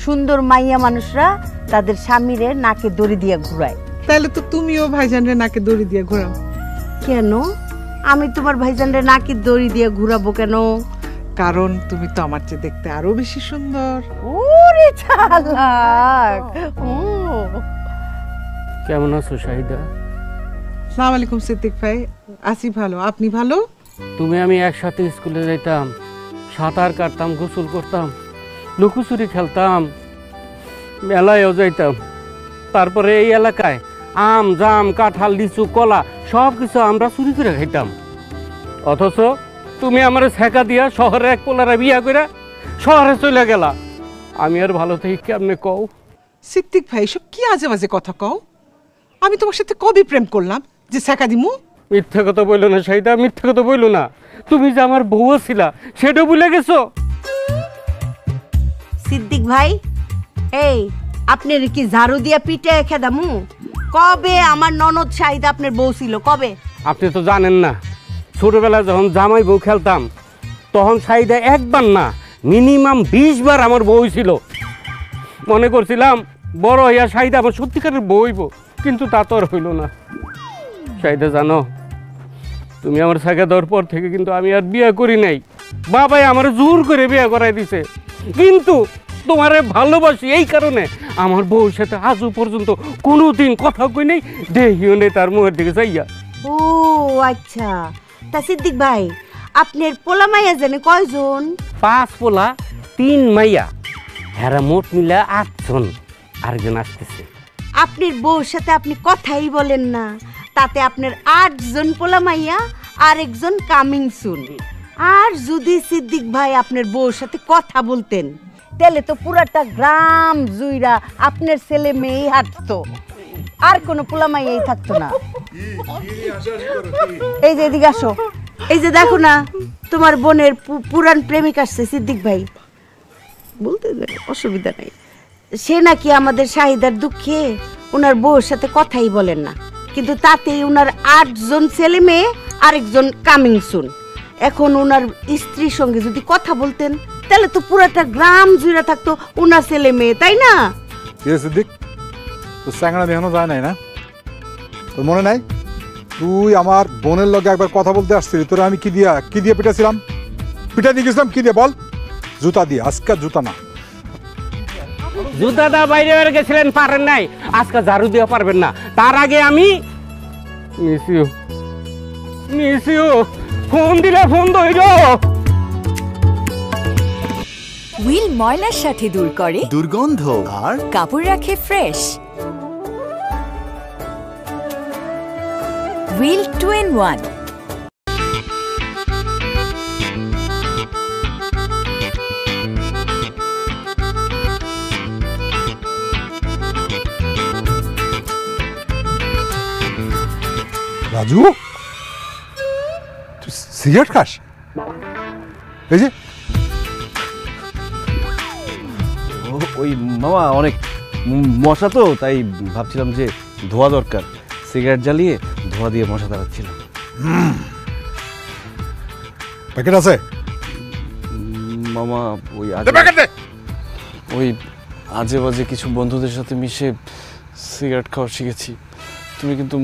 সুন্দর মাইয়া মানুষরা তাদের স্বামীরে নাকে দড়ি দিয়া ঘুরায়। তাহলে তো তুমিও ভাইজানরে নাকে দড়ি দিয়া ঘুরাও। কেন আমি তোমার ভাইজানরে নাকে দড়ি দিয়া ঘুরাবো কেন? কারণ তুমি তো আমার চেয়ে দেখতে আরো বেশি সুন্দর। ওরে চালাক! কেমন আছো শাহিদা? আসসালামু আলাইকুম সিদ্দিক ভাই। আছি ভালো, আপনি ভালো? তুমি আমি একসাথে স্কুলে যাইতাম, সাঁতার কাটতাম, গোসল করতাম, লুকোচুরি খেলতাম, মেলায়ও যাইতাম। তারপরে এই এলাকায় আম, জাম, কাঁঠাল, লিচু, কলা সব কিছু আমরা চুরি করে খাইতাম। অথচ তুমি আমার ছেঁকা দিয়া শহরে এক পোলারা বিয়া করে শহরে চলে গেলা। আমি আর ভালো থেকে কেমনে কও? সিদ্দিক ভাই, সব কি আজে বাজে কথা কও? আমি তোমার সাথে কবে প্রেম করলাম যে ছেঁকা দিমু? মিথ্যা কথা বললো না শাহিদা, মিথ্যা কথা বললো না। তুমি যে আমার বউ ছিলা সেটা ভুলে গেছো। সিদ্দিক ভাই, এই আপনার কি ঝাড়ু দিয়া পিঠে খেদামু? কবে আমার ননদ শাহিদা আপনার বউ ছিল? কবে? আপনি তো জানেন না, ছোটবেলায় যখন জামাই বউ খেলতাম তখন শাহিদা একবার না মিনিমাম 20 বার আমার বউ ছিল। মনে করছিলাম বড় হইয়া শাহিদা আমার সত্যিকারের বউ হইব, কিন্তু তা তো আর হইল না। শাহিদা জানো, তুমি আমার ছাকা দেওয়ার পর থেকে কিন্তু আমি আর বিয়ে করি নাই। বাবাই আমার জোর করে বিয়ে করাই দিছে, কিন্তু তোমারে ভালোবাসি এই কারণে আমার বউর সাথে আজও পর্যন্ত কোনোদিন কথা কই নেই, দেখিও নেই তার মুখের দিকে যাইয়া। ও আচ্ছা, তা সিদ্দিক ভাই আপনার পোলা মাইয়া জানে কয়জন? 5 পোলা 3 মাইয়া, হেরা মোট মিলা 8 জন। আরেকজন আসতেছে। আপনার বউর সাথে আপনি কথাই বলেন না, তাতে আপনার 8 জন পোলা মাইয়া আর একজন কামিং সুন। আর যদি সিদ্দিক ভাই আপনার বউর সাথে কথা বলতেন তাহলে তো পুরাটা গ্রাম জুইরা আপনার ছেলে মেয়ে হাঁটতো, আর কোনো পোলা মাইয়াই থাকতো না। এই যে এদিকে আসো, এই যে দেখো না তোমার বোনের পুরান প্রেমিক আসছে সিদ্দিক ভাই। বলতে অসুবিধা নাই, সে নাকি আমাদের শাহিদার দুঃখে ওনার বউর সাথে কথাই বলেন না, কিন্তু তাতেই ওনার 8 জন ছেলে মেয়ে আরেকজন কামিং সুন। এখন ওনার স্ত্রীর সঙ্গে যদি কথা বলতেন তাহলে তো পুরাটা গ্রাম জুড়ে থাকতো ওনার ছেলে মেয়ে, তাই না? সিদ্দিক, তোর স্যাংরা দেখানো যায় নাই না? তোর মনে নাই তুই আমার বোনের লগে একবার কথা বলতে আসছিলি? তোরা আমি কি দিয়ে পিটাছিলাম? পিটা দিয়ে গেছিলাম কি দিয়ে বল? জুতা দিয়ে। আজকে জুতা না, জুতাটা বাইরে গেছিলেন, পারেন নাই, আজকে ঝাড়ু দিয়ে পারবেন না। তার আগে আমি মিস ইউ ফোন দিলে ফোন ধইল। হুইল ময়লার সাথে দূর করে দুর্গন্ধ আর কাপড় রাখে ফ্রেশ। Wheel 2-in-1। রাজু, তুই সিগারেট খাস? এই যে ওই মামা অনেক মশা তো, তাই ভাবছিলাম যে ধোয়া দরকার, সিগারেট জ্বালিয়ে ধোয়া দিয়ে মশা তাড়াচ্ছিলাম। প্যাকেট আছে মামা? ওই আজে বাজে কিছু বন্ধুদের সাথে মিশে সিগারেট খাওয়া শিখেছি। তুমি কিন্তু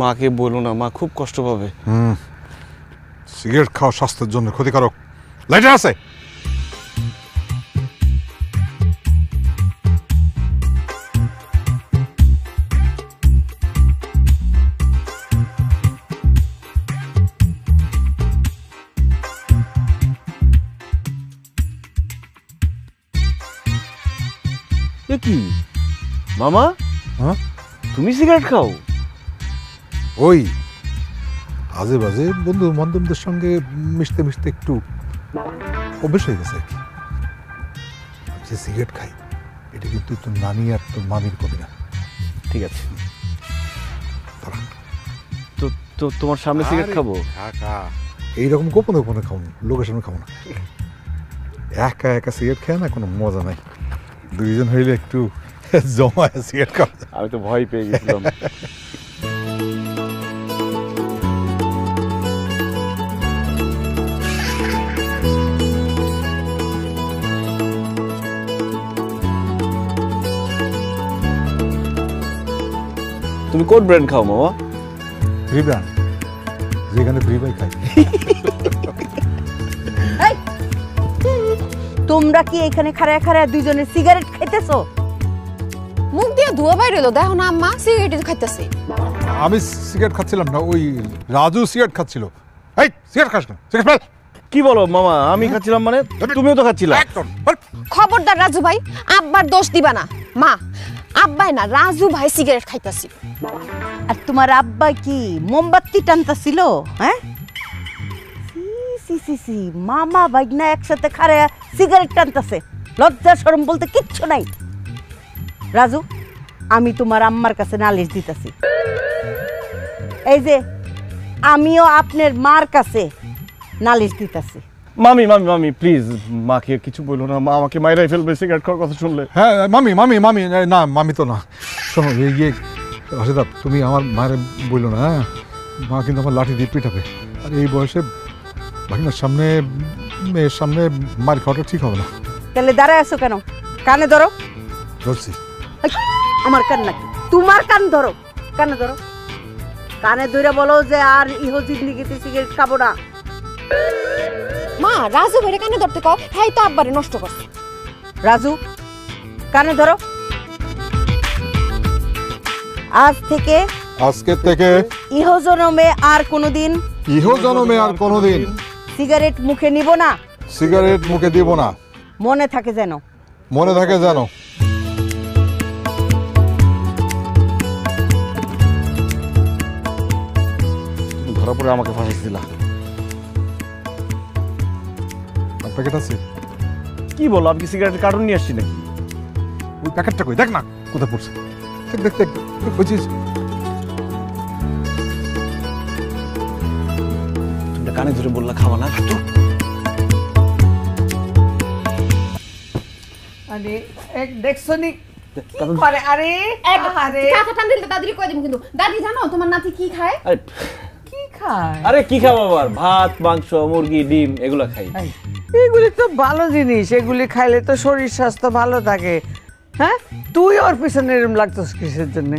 মাকে বলো না, মা খুব কষ্ট পাবে। সিগারেট খাওয়া স্বাস্থ্যের জন্য ক্ষতিকারক। লাইটার আছে? কি মামা, তুমি সিগারেট খাও? ওই আজে বাজে বন্ধু বান্ধবদের সঙ্গে মিশতে মিশতে একটু অভ্যেস হয়ে গেছে আর কি। যে সিগারেট খাই এটা কিন্তু তোর নানি আর তোর মামির কবি না। ঠিক আছে, তো তোমার সামনে সিগারেট খাবো? এইরকম গোপনে গোপনে খাবো না, লোকের সামনে খাবো না। একা একা সিগারেট খায় না কোনো মজা নাই। দুইজন হইলে একটু জমায় সিগারেট খাওয়া। আমি তো ভয় পেয়ে গেছিলাম। তুমি কোন ব্র্যান্ড খাও মামা? ফ্রি ব্র্যান্ড, যেখানে ফ্রি বাই খাই। তোমরা কি এখানে খাড়ায় খাড়ায় দুইজনে সিগারেট খাইতেছো? মুখ দিয়ে ধোয়া বাইরে এলো, দেখো না আম্মা সিগারেট খাইতেছে। আমি সিগারেট খাচ্ছিলাম না, ওই রাজু সিগারেট খাচ্ছিল। এই সিগারেট খাস না, সিগারেট ফেল। কি বলো মামা? আমি খাচ্ছিলাম মানে? তুমিও তো খাচ্ছিলে। খবরদার রাজু ভাই, আব্বার দোষ দিবা না। মা, আব্বাই না, রাজু ভাই সিগারেট খাইতাছি। আর তোমার আব্বা কি মোমবাতি টানতাছিল? হ্যাঁ, মামা ভাইনা একসাথে খাড়ায় সিগারেট টানতাছে, লজ্জা শরম বলতে কিচ্ছু নাই। রাজু, আমি তোমার আম্মার কাছে নালিশ দিতেছি। এই যে আমিও আপনার মার কাছে নালিশ দিতেছি। মামি মামি মামি প্লিজ, মাকে কিছু বলো না, মা আমাকে মাইরাই ফেলবে সিগারেট খাওয়ার কথা শুনলে। হ্যাঁ মামি মামি মামি না, মামি তো না। শোনো ইয়ে রাশেদা, তুমি আমার মায়ের বললো না, হ্যাঁ মা কিন্তু আমার লাঠি দিয়ে পিটাবে। আর এই বয়সে ভাগিনার সামনে, মেয়ের সামনে মার খাওয়াটা ঠিক হবে না। তাহলে দাঁড়ায় আছো কেন? কানে ধরো। ধরছি। আমার কান নাকি? তোমার কান ধরো, কানে ধরো। কানে ধরে বলো যে আর ইহো জিন্দিগিতে সিগারেট খাবো না। মা, রাজু ভাইরে কানে ধরতে কও, হ্যাঁ তো আব্বারে নষ্ট করছে। রাজু, কানে ধরো। আজকে থেকে ইহো জনমে আর কোনোদিন সিগারেট মুখে নিব না, সিগারেট মুখে দিব না। মনে থাকে যেন। ধরা পড়ে আমাকে ফাঁসাইছিলা। প্যাকেট আছে? কি বলো, আমি কি সিগারেটের কার্টুন নিয়ে আসছি নাকি? ওই প্যাকেটটা কই, দেখ না কোথায় পড়ছে। দেখ দেখ বুঝছিস? তুমি কানে ধরে বললা খাওয়া না। আরে এক দেখছনি কি করে? আরে কাঁচা টান দিলে দাদিরে কই দিমু কিন্তু। দাদি জানো তোমার নাতি কি খায়? কি খায়? আরে কি খাবো আবার, ভাত মাংস মুরগি ডিম এগুলো খাই। এগুলি তো ভালো জিনিস, এগুলি খাইলে তো শরীর স্বাস্থ্য ভালো থাকে। হ্যাঁ, তুই ওর পিছনে এরম লাগতোস কিসের জন্য?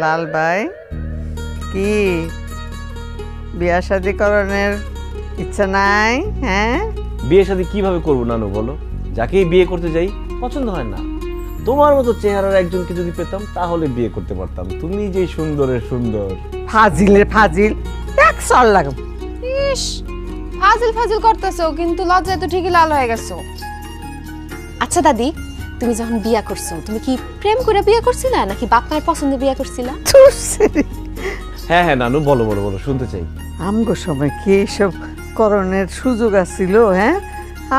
লাল ভাই, কি বিয়া শাদী করণের ইচ্ছা নাই? হ্যাঁ, বিয়ে শাদী কিভাবে করবো নানু বলো? যাকেই বিয়ে করতে যাই পছন্দ হয় না। তোমার মতো চেহারার একজনকে যদি পেতাম তাহলে বিয়ে করতে পারতাম। তুমি যে সুন্দরের সুন্দর। ফাজিলের ফাজিল, এক সর লাগাবো। ইস, ফাজিল ফাজিল করতেছো, কিন্তু লজ্জায় তো ঠিকই লাল হয়ে গেছো। আচ্ছা দাদি, তুমি যখন বিয়া করছো, তুমি কি প্রেম করে বিয়ে করছিলা নাকি বাপ মায়ের পছন্দে বিয়ে করছিলা? হ্যাঁ হ্যাঁ নানু, বলো বলো বলো, শুনতে চাই। আমগো সময় কি এইসব করণের সুযোগ আছিল? হ্যাঁ,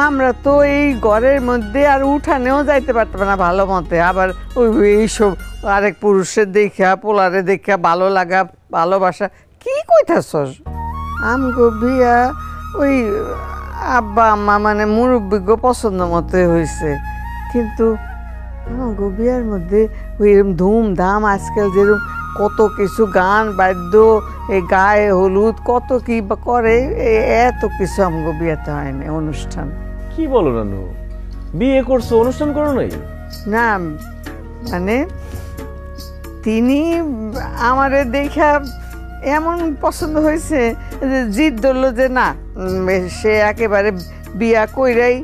আমরা তো এই ঘরের মধ্যে আর উঠানেও যাইতে পারতাম না ভালো মতে। আবার ওই এইসব আরেক পুরুষের দেখা, পোলারে দেখা ভালো লাগা, ভালোবাসা, কি কইতাছস? আমগো বিয়া ওই আব্বা আম্মা মানে মুরব্বিজ্ঞ পছন্দ মতে হয়েছে। কিন্তু আমগো বিয়ার মধ্যে ওই এরকম ধুমধাম, আজকাল যেরকম কত কিছু গান বাদ্য, এই গায়ে হলুদ কত কি করে, এত কিছু আমগো বিয়েতে হয়নি অনুষ্ঠান। কি বলো নানু, বিয়ে করছো অনুষ্ঠান করো নাই? না মানে তিনি আমারে দেখা এমন পছন্দ হয়েছে যে জিদ ধরলো যে না, সে একেবারে বিয়া কইরাই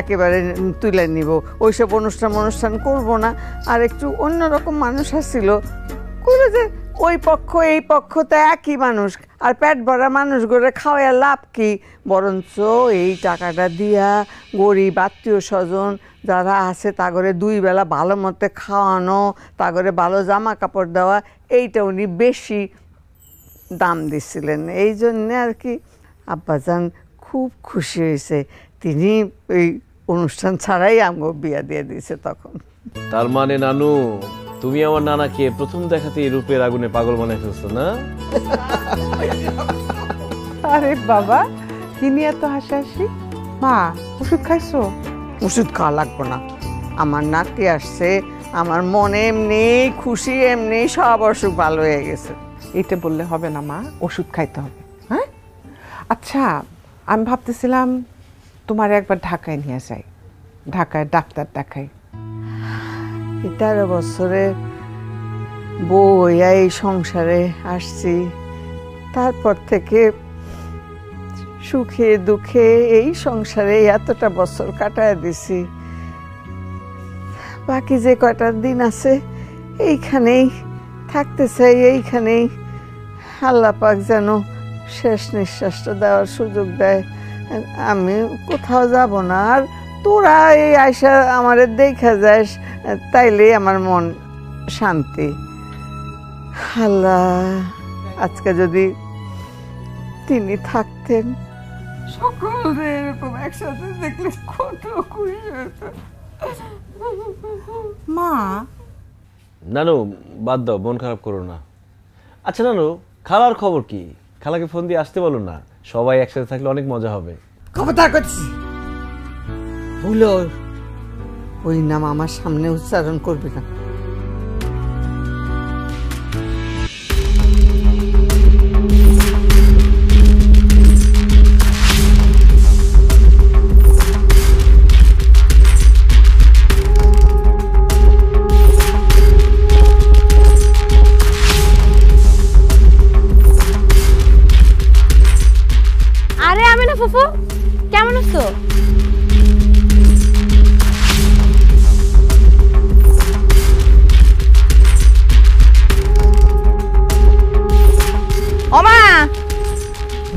একেবারে তুলে নিব, ওইসব অনুষ্ঠান করবো না। আর একটু অন্যরকম মানুষ আসছিল, কইলো যে ওই পক্ষ এই পক্ষ তো একই মানুষ, আর পেট ভরা মানুষগুলো খাওয়া লাভ কি, বরঞ্চ এই টাকাটা দিয়া গরিব আত্মীয় স্বজন যারা আছে তাগরে 2 বেলা ভালো মতে খাওয়ানো, তাগরে ভালো জামা কাপড় দেওয়া, এইটা উনি বেশি দাম দিছিলেন। এই জন্যে আর কি আব্বাজান খুব খুশি হয়েছে, তিনি এই অনুষ্ঠান ছাড়াই আমাকে বিয়া দিয়ে দিয়েছে তখন। তার মানে নানু, তুমি আমার নানাকে প্রথম দেখাতেই রূপের আগুনে পাগল বানাই ফেলছো না? আরে বাবা, কি নিয়ে এত হাসাহাসি? মা, ওষুধ খাইছো? ওষুধ খাওয়া লাগবো না, আমার নাতি আসছে, আমার মনে এমনি খুশি, এমনি সব অসুখ ভালো হয়ে গেছে। এটা বললে হবে না মা, ওষুধ খাইতে হবে। হ্যাঁ, আচ্ছা আমি ভাবতেছিলাম তোমার একবার ঢাকায় নিয়ে যাই, ঢাকায় ডাক্তার দেখাই। 13 বছরে বউ হইয়া এই সংসারে আসছি, তারপর থেকে সুখে দুঃখে এই সংসারে এতটা বছর কাটায় দিছি। বাকি যে কয়টা দিন আছে এইখানেই থাকতে চাই, এইখানেই আল্লাহ পাক যেন শেষ নিঃশ্বাসটা দেওয়ার সুযোগ দেয়। আমি কোথাও যাব না, আর তোরা এই আয়সা আমারে দেখা যাস, তাইলে আমার মন শান্তি। আল্লাহ, আজকে যদি তিনি থাকতেন, সকলে এরকম একসাথে দেখলে কত খুশি হতো। মা, নানু বাদ দাও, মন খারাপ করো না। আচ্ছা নানু, খালার খবর কি? খালাকে ফোন দিয়ে আসতে বলো না, সবাই একসাথে থাকলে অনেক মজা হবে। খবরদার করছি, ভুলো ওই নাম আমার সামনে উচ্চারণ করবি না। আরে আমি না ফুফু, কেমন আছো? ও মা,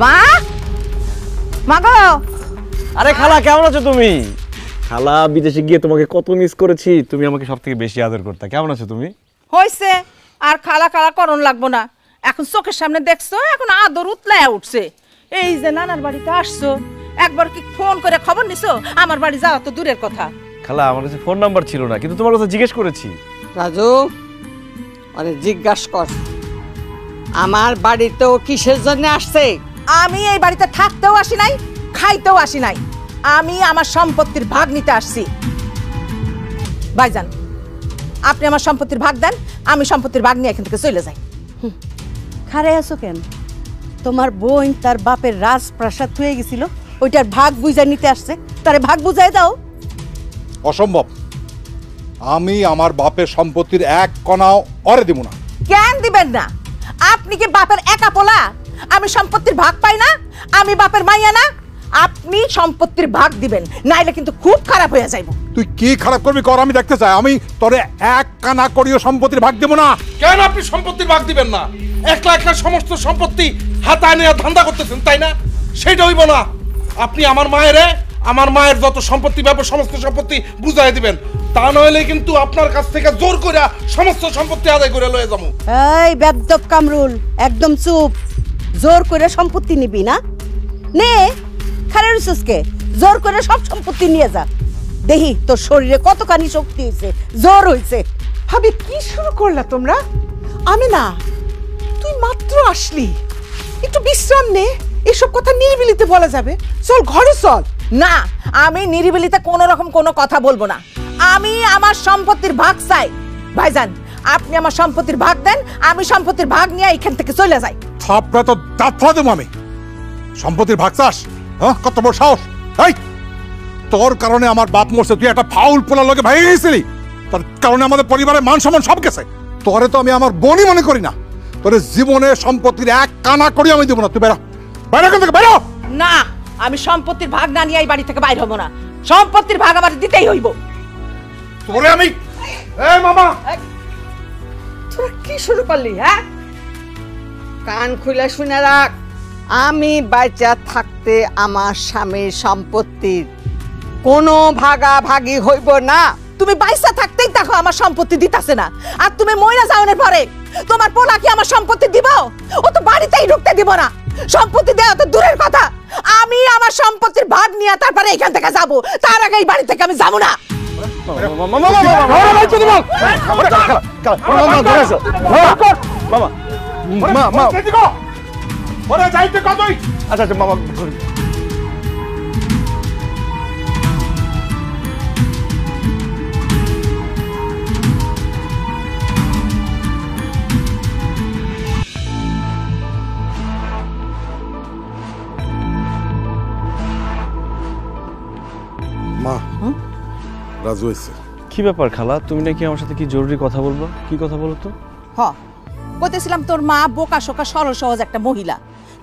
মা, মা গো। আরে খালা, কেমন আছো তুমি? খালা, বিদেশে গিয়ে তোমাকে কত মিস করেছি, তুমি আমাকে সবথেকে বেশি আদর করতে। কেমন আছো তুমি? হইছে, আর খালা খালা করণ লাগবো না, এখন চোখের সামনে দেখছো, এখন আদর উতলায় উঠছে। এই যে নানার বাড়িতে আসছো, একবার কি ফোন করে খবর নিছো? আমার বাড়ি যাওয়া তো দূরের কথা। খালা, আমার কাছে ফোন নাম্বার ছিল না, কিন্তু তোমার কথা জিজ্ঞেস করেছি। রাজু, আরে জিজ্ঞাসা কর আমার বাড়িতেও কিসের জন্য আসছে? আমি এই বাড়িতে থাকতেও আসি নাই, খাইতেও আসি নাই, আমি আমার সম্পত্তির ভাগ নিতে আসছি। ভাইজান, আপনি আমার সম্পত্তির ভাগ দেন, আমি সম্পত্তির ভাগ নিয়ে এখান থেকে চলে যাই। খারে আছো কেন? তোমার বোন তার বাপের রাজপ্রাসাদ হয়ে গেছিল, ওইটার ভাগ বুঝাই নিতে আসছে, তারে ভাগ বুঝাই দাও। অসম্ভব। আমি আমার বাপের সম্পত্তির এক কণাও অরে দিব না। কেন দিবেন না? আপনি কি বাপের একা পোলা? আমি সম্পত্তির ভাগ পাই না? আমি বাপের মাইয়া না? আপনি সম্পত্তির ভাগ দিবেন, নাইলে কিন্তু খুব খারাপ হয়ে যাইব। তুই কি খারাপ করবি কর, আমি দেখতে চাই। আমি তোরে এক কানা করিও সম্পত্তির ভাগ দেব না। কেন আপনি সম্পত্তির ভাগ দিবেন না? একলা একলা সমস্ত সম্পত্তি হাতায় নিয়ে ধান্দা করতেছেন, তাই না? সেটা হইব না। আপনি আমার মায়ের যত সম্পত্তি ব্যাপার সমস্ত সম্পত্তি বুঝাই দিবেন, তা নইলে কিন্তু আপনার কাছ থেকে জোর করে সমস্ত সম্পত্তি আদায় করে লয়ে যাবো। এই বেদ্যপ কামরুল, একদম চুপ। জোর করে সম্পত্তি নিবি না? নে, খারে রুসুসকে জোর করে সব সম্পত্তি নিয়ে যা। দেখি তোর শরীরে কতখানি শক্তি হয়েছে, জোর হয়েছে। ভাবি কি শুরু করলা তোমরা? আমি না, তুই মাত্র আসলি, একটু বিশ্রাম নে, এসব কথা নিরিবিলিতে বলা যাবে। চল ঘরে চল। না, আমি নিরিবিলিতে কোনো রকম কোনো কথা বলবো না। আমি আমার সম্পত্তির ভাগ চাই। ভাইজান, আপনি আমার সম্পত্তির ভাগ দেন, আমি সম্পত্তির ভাগ নিয়ে এখান থেকে চলে যাই। থাপড়া তো দাঁত ফেলে দেবো আমি। সম্পত্তির ভাগ চাস? হ্যাঁ, কত বড় সাহস! এই, তোর কারণে আমার বাপ মরছে, তুই একটা ফাউল পোলার লগে ভাই গেছিলি, তার কারণে আমাদের পরিবারের মান সম্মান সব গেছে। তোরে তো আমি আমার বোনই মনে করি না। তোরে জীবনে সম্পত্তির এক কানা করি আমি দেবো না। তুই বেরো, বেরো এখান থেকে, বেরো। না, আমি সম্পত্তির ভাগ না নিয়ে এই বাড়ি থেকে বাইর হবো না। সম্পত্তির ভাগ আমার দিতেই হইব। তোরে আমি এই মামা, তোরা কি শুরু করলি? হ্যাঁ, কান খুলে শুনে রাখ, আমি বাচ্চা থাকতে আমার স্বামীর সম্পত্তির কোনো ভাগাভাগি হইব না। তুমি বাইসা থাকতেই দেখো আমার সম্পত্তি দিতাছে না, আর তুমি মইরা যাওয়ার পরে তোমার পোলা কি আমার সম্পত্তি দিব? ও তো বাড়িতেই ঢুকতে দিব না। সম্পত্তি দেওয়া তো দূরের কথা, আমি আমার সম্পত্তির ভাগ নিয়ে তারপরে এখান থেকে যাব। তার আগে এই বাড়ি থেকে আমি যাব না। আচ্ছা মামা, মা, রাজু হয়েছে। কি ব্যাপার খালা, তুমি নাকি আমার সাথে কি জরুরি কথা বলবো? কি কথা বলো তো? বলতেছিলাম তোর মা বোকা শোকা সরল সহজ একটা মহিলা,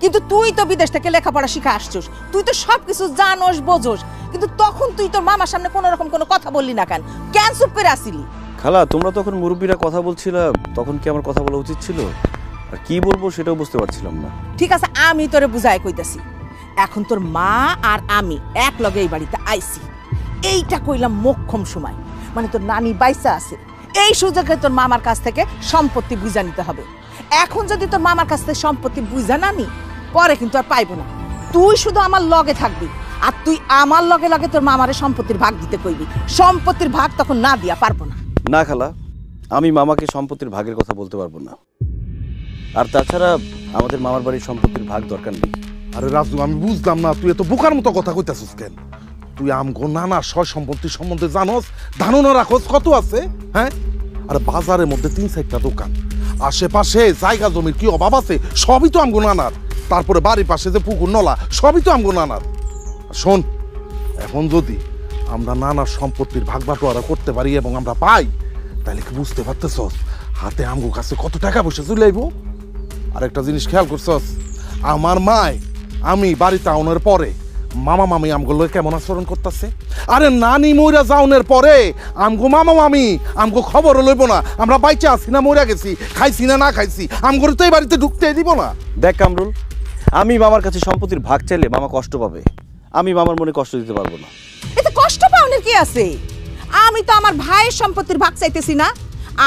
কিন্তু তুই তো বিদেশ থেকে লেখাপড়া শিখে আসছিস, তুই তো সবকিছু জানোস বোঝোস, কিন্তু তখন তুই তোর মামার সামনে কোনো রকম কোনো কথা বললি না কেন? কেন চুপ করে আসিলি? খালা, তোমরা তখন মুরব্বীরা কথা বলছিলা, তখন কি আমার কথা বলা উচিত ছিল? আর কি বলবো সেটাও বুঝতে পারছিলাম না। ঠিক আছে, আমি তোরে বুঝাই কইতাছি। এখন তোর মা আর আমি এক লগে এই বাড়িতে আইছি, এইটা কইলাম মোক্ষম সময়, মানে তোর নানি বাইসা আছে, এই সুযোগে তোর মামার কাছ থেকে সম্পত্তি বুঝা নিতে হবে। এখন যদি তোর মামার কাছ থেকে সম্পত্তি বুঝা না নি, পরে কিন্তু আর পাইবো না। তুই শুধু আমার লগে থাকবি, আর তুই আমার লগে লগে তোর মামারে সম্পত্তির ভাগ দিতে কইবি। সম্পত্তির ভাগ তখন না দিয়া পারবো না। না খালা, আমি মামাকে সম্পত্তির ভাগের কথা বলতে পারবো না। আর তাছাড়া আমাদের মামার বাড়ির সম্পত্তির ভাগ দরকার নেই। আরে রাজু, আমি বুঝলাম না তুই এত বোকার মতো কথা কইতাছিস কেন? তুই আমগো নানা সয় সম্পত্তির সম্বন্ধে জানোস, ধারণা রাখোস কত আছে? হ্যাঁ, আর বাজারের মধ্যে 3-4টা দোকান, আশেপাশে জায়গা জমির কি অভাব আছে? সবই তো আমগো নানার। তারপরে বাড়ির পাশে যে পুকুর নলা, সবই তো আমগো নানার। শোন, এখন যদি আমরা নানার সম্পত্তির ভাগ বাটোয়ারা করতে পারি এবং আমরা পাই, তাহলে কি বুঝতে পারতেছস হাতে আমগো কাছে কত টাকা পয়সা চলে আইব? আর একটা জিনিস খেয়াল করছস, আমার মায় আমি বাড়িতে আউনের পরে মামা মামি আমগুলো কেমন আচরণ করতেছে? আরে নানি মইরা যাওনের পরে আমগো মামা মামি আমগো খবর লইব না আমরা বাইচে আছি না মইরা গেছি, খাইছি না না খাইছি, আমগো তো এই বাড়িতে ঢুকতে দিব না। দেখ কামরুল, আমি মামার কাছে সম্পত্তির ভাগ চাইলে মামা কষ্ট পাবে, আমি মামার মনে কষ্ট দিতে পারবো না। এতে কষ্ট পাওয়ার কি আছে? আমি তো আমার ভাইয়ের সম্পত্তির ভাগ চাইতেছি না,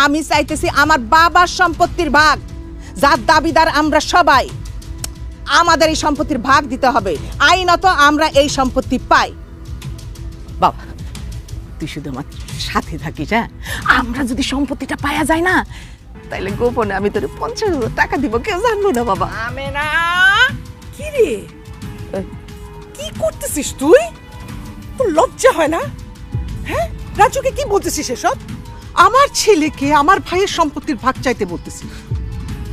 আমি চাইতেছি আমার বাবার সম্পত্তির ভাগ, যার দাবিদার আমরা সবাই। আমাদের এই সম্পত্তির ভাগ দিতে হবে, আইনত আমরা এই সম্পত্তি পাই। বাবা, তুই শুধু আমার সাথে থাকিস। হ্যাঁ, আমরা যদি সম্পত্তিটা পাওয়া যায় না, তাইলে গোপনে আমি তোর 50,000 টাকা দিব, কেউ জানবো না। বাবা, আমি না। কি রে, কি করতেছিস তুই? তোর লজ্জা হয় না? হ্যাঁ, রাজুকে কি বলতেছিস এসব? আমার ছেলেকে আমার ভাইয়ের সম্পত্তির ভাগ চাইতে বলতেছিস?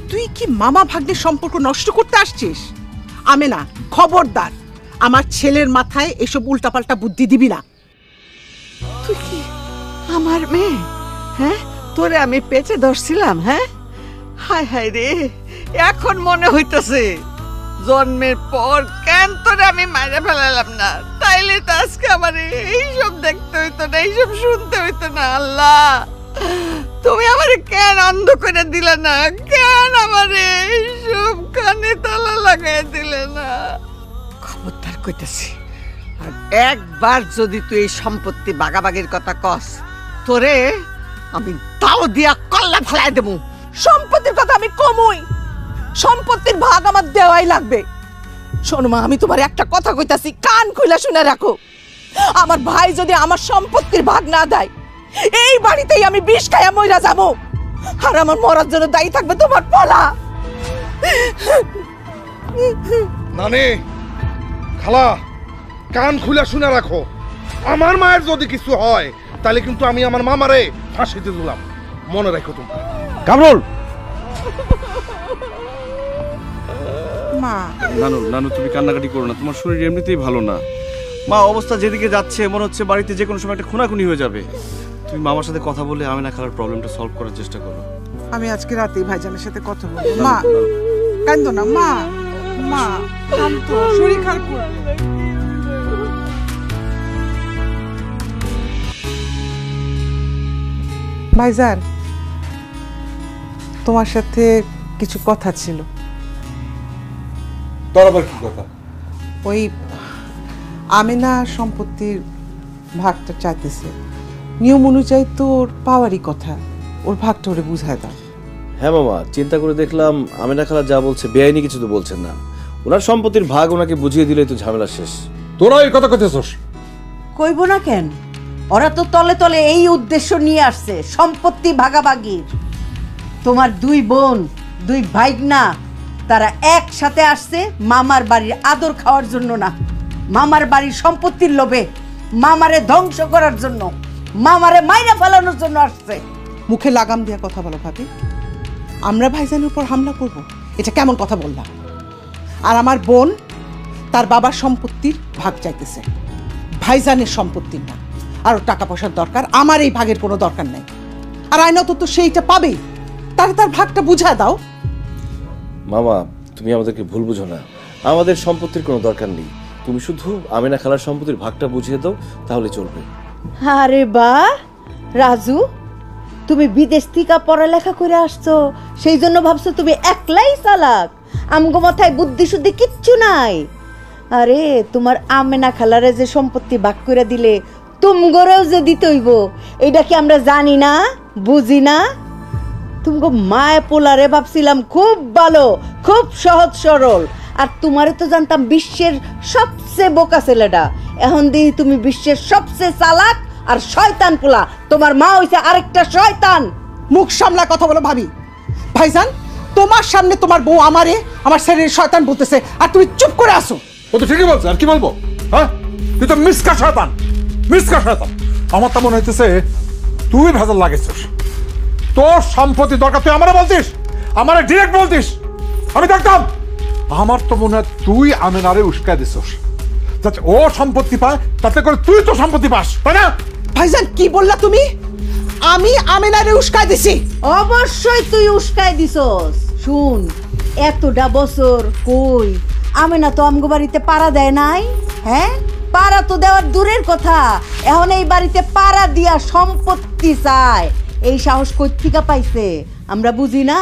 তুই তুই কি মামা ভাগ্নের সম্পর্ক নষ্ট করতে আসছিস? আমেনা, খবরদার, আমার ছেলের মাথায় এসব উল্টাপাল্টা বুদ্ধি দিবি না। তুই কি আমার মেয়ে? হ্যাঁ, তোরে আমি পেঁচে ধরছিলাম। হ্যাঁ, হায় হায় রে, এখন মনে হইতেছে জন্মের পর কেন তোরে আমি মাইরে ফেলালাম না, তাইলে তো আজকে আমার এইসব দেখতে হইতো না, এইসব শুনতে হইতো না। আল্লাহ, তুমি আমারে কেন অন্ধ করে দিলে না? কেন আমারে এইসব কানে তালা লাগাই দিলে না? খবরদার কইতেছি, আর একবার যদি তুই এই সম্পত্তি বাগাবাগির কথা কস, তোরে আমি তাও দিয়া কল্লা ফেলাই দেবো। সম্পত্তির কথা আমি কমই, সম্পত্তির ভাগ আমার দেওয়াই লাগবে। শোনো মা, আমি তোমার একটা কথা কইতাছি, কান খুলে শুনে রাখো। আমার ভাই যদি আমার সম্পত্তির ভাগ না দেয়, এই বাড়িতেই আমি বিষ খাইয়া মইরা যাবো, আর আমার মরার জন্য দায়ী থাকবে তোমার পোলা। নানি, খালা, কান খুলে শুনে রাখো। আমার মায়ের যদি কিছু হয় তাহলে কিন্তু আমি আমার মামারে ফাঁসিতে দিলাম, মনে রাখো তোমরা। কামরুল, মা, নানু নানু তুমি কান্নাকাটি করো না, তোমার শরীর এমনিতেই ভালো না। মা অবস্থা যেদিকে যাচ্ছে মনে হচ্ছে বাড়িতে যে কোনো সময় একটা খুনাখুনি হয়ে যাবে। তুমি মামার সাথে কথা বলে আমেনা খালার প্রবলেমটা সলভ করার চেষ্টা করো। আমি আজকে রাতেই ভাইজানের সাথে কথা বলবো। মা, কান্দো না মা, মা কান্দো, শরীর খারাপ করবে। ভাইজান, তোমার সাথে কিছু কথা ছিল। তোর আবার কি কথা? ওই আমেনা সম্পত্তির ভাগটা চাইতেছে, নিয়ম অনুযায়ী তো ওর পাওয়ারই কথা, ওর ভাগটা ওরে বুঝায় দাও। হ্যাঁ মামা, চিন্তা করে দেখলাম আমেনা খালা যা বলছে বেআইনি কিছু তো বলছেন না। ওনার সম্পত্তির ভাগ ওনাকে বুঝিয়ে দিলেই তো ঝামেলা শেষ। তোরা এই কথা কইতেছস? কইব না কেন, ওরা তো তলে তলে এই উদ্দেশ্য নিয়ে আসছে, সম্পত্তি ভাগাভাগির। তোমার দুই বোন, দুই ভাইগনা, তারা একসাথে আসছে মামার বাড়ির আদর খাওয়ার জন্য না, মামার বাড়ির সম্পত্তির লোভে, মামারে ধ্বংস করার জন্য, মামারে মাইরা ফেলানোর জন্য আসছে। মুখে লাগাম দিয়া কথা বলো ভাবি। আমরা ভাইজানের উপর হামলা করব, এটা কেমন কথা বললাম? আর আমার বোন তার বাবার সম্পত্তির ভাগ চাইতেছে, ভাইজানের সম্পত্তির না। আরো টাকা পয়সার দরকার, আমার এই ভাগের কোনো দরকার নাই। আর আইনত তো সেইটা পাবেই, তার ভাগটা বুঝায় দাও। মামা তুমি আমাদেরকে ভুল বুঝো না, আমাদের সম্পত্তির কোনো দরকার নেই। তুমি শুধু আমেনা খালার সম্পত্তির ভাগটা বুঝিয়ে দাও, তাহলে চলবে। আরে বাহ রাজু, তুমি বিদেশ থেকে পড়ালেখা করে আসছো, সেই জন্য ভাবছো তুমি একলাই চালাক, আমগো মাথায় বুদ্ধি শুদ্ধি কিচ্ছু নাই। আরে তোমার আমেনা খালারে যে সম্পত্তি ভাগ করে দিলে তুমগরেও যে দিতে হইব, এটা কি আমরা জানি না, বুঝি না? তুমগো মায়ে পোলারে ভাবছিলাম খুব ভালো, খুব সহজ সরল, আর তোমারে তো জানতাম বিশ্বের সবচেয়ে বোকা ছেলেটা। এখন দেখি তুমি বিশ্বের সবচেয়ে চালাক আর শয়তান পোলা। তোমার মা হইছে আরেকটা শয়তান। মুখ সামলা কথা বলো ভাবি। ভাইজান, তোমার সামনে তোমার বউ আমারে আমার ছেলের শয়তান বলতেছে, আর তুমি চুপ করে আসো। ও তো ঠিকই বলছে, আর কি বলবো? হ্যাঁ, তুই তো মিসকা শয়তান, মিসকা শয়তান। আমার তো মনে হইতেছে তুই ভেজাল লাগেছিস। তোর সম্পত্তি দরকার, তুই আমারে বলতিস, আমারে ডিরেক্ট বলতিস, আমি দেখতাম। আমার তো মনে হয় তুই আমেনারে উস্কায় দিছিস, যাতে ও সম্পত্তি পায়, তাতে করে তুই তো সম্পত্তি পাস, তাই না? ভাইজান, কি বললা তুমি? আমি আমেনারে উস্কায় দিছি? অবশ্যই তুই উস্কায় দিছস। শুন, এতটা বছর কই আমেনা তো আমগো বাড়িতে পাড়া দেয় নাই। হ্যাঁ, পাড়া তো দেওয়ার দূরের কথা, এখন এই বাড়িতে পাড়া দিয়া সম্পত্তি চায়। এই সাহস কই থেকে পাইছে আমরা বুঝি না?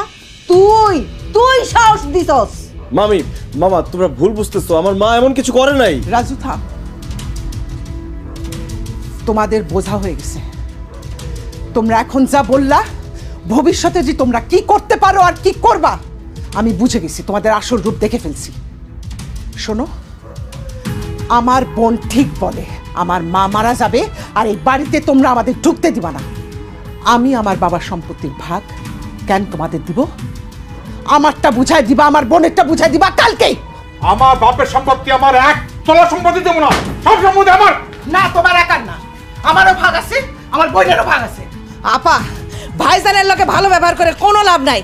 তুই তুই সাহস দিছস। মামি, মামা তোমরা ভুল বুঝতেছো, আমার মা এমন কিছু করে নাই। রাজু থাম, তোমাদের বোঝা হয়ে গেছে। তোমরা এখন যা বললা, ভবিষ্যতে যে তোমরা কি করতে পারো আর কি করবা আমি বুঝে গেছি, তোমাদের আসল রূপ দেখে ফেলছি। শোনো, আমার বোন ঠিক বলে, আমার মা মারা যাবে আর এই বাড়িতে তোমরা আমাদের ঢুকতে দিবা না। আমি আমার বাবার সম্পত্তির ভাগ কেন তোমাদের দিব? আমারটা বুঝাই দিবা, আমার বোনেরটা বুঝাই দিবা কালকেই। আমার বাপের সম্পত্তি আমার এক তোলা সম্পত্তি দেবো না, সব সম্পত্তি আমার। না, তোমার একার না, আমারও ভাগ আছে, আমার বোনেরও ভাগ আছে। আপা, ভাইজানের লোকে ভালো ব্যবহার করে কোনো লাভ নাই।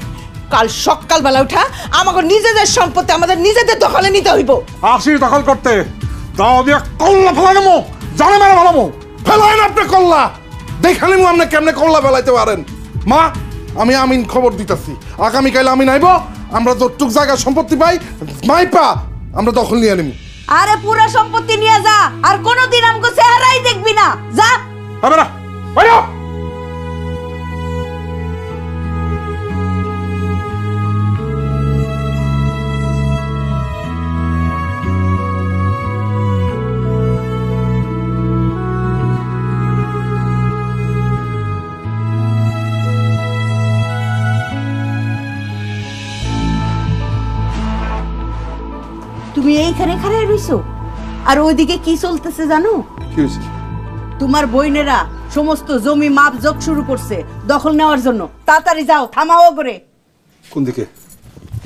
কাল সকালবেলা উঠা আমাকে নিজেদের সম্পত্তি আমাদের নিজেদের দখলে নিতে হইব। আসি দখল করতে দাও দিয়া কল্লা ফেলানো জানে মেরে ভালামো ফেলাইন আপনি কল্লা দেখানি আপনি কেমনে কল্লা ফেলাইতে পারেন। মা আমি আমিন খবর দিতেছি আগামীকাল আমি নাইব আমরা যতটুক জায়গা সম্পত্তি পাই মাইপা আমরা দখল নিয়ে নিব। আরে পুরো সম্পত্তি নিয়ে যা আর কোনোদিন আমগো চেহারাই দেখবি না যা। হবে না বাইরে তুমি এইখানে খাড়াই রইছো আর ওইদিকে কি চলতেছে জানো? কি হইছে? তোমার বইনেরা সমস্ত জমি মাপ যোগ শুরু করছে দখল নেওয়ার জন্য। তাড়াতাড়ি যাও, থামাও করে। কোন দিকে?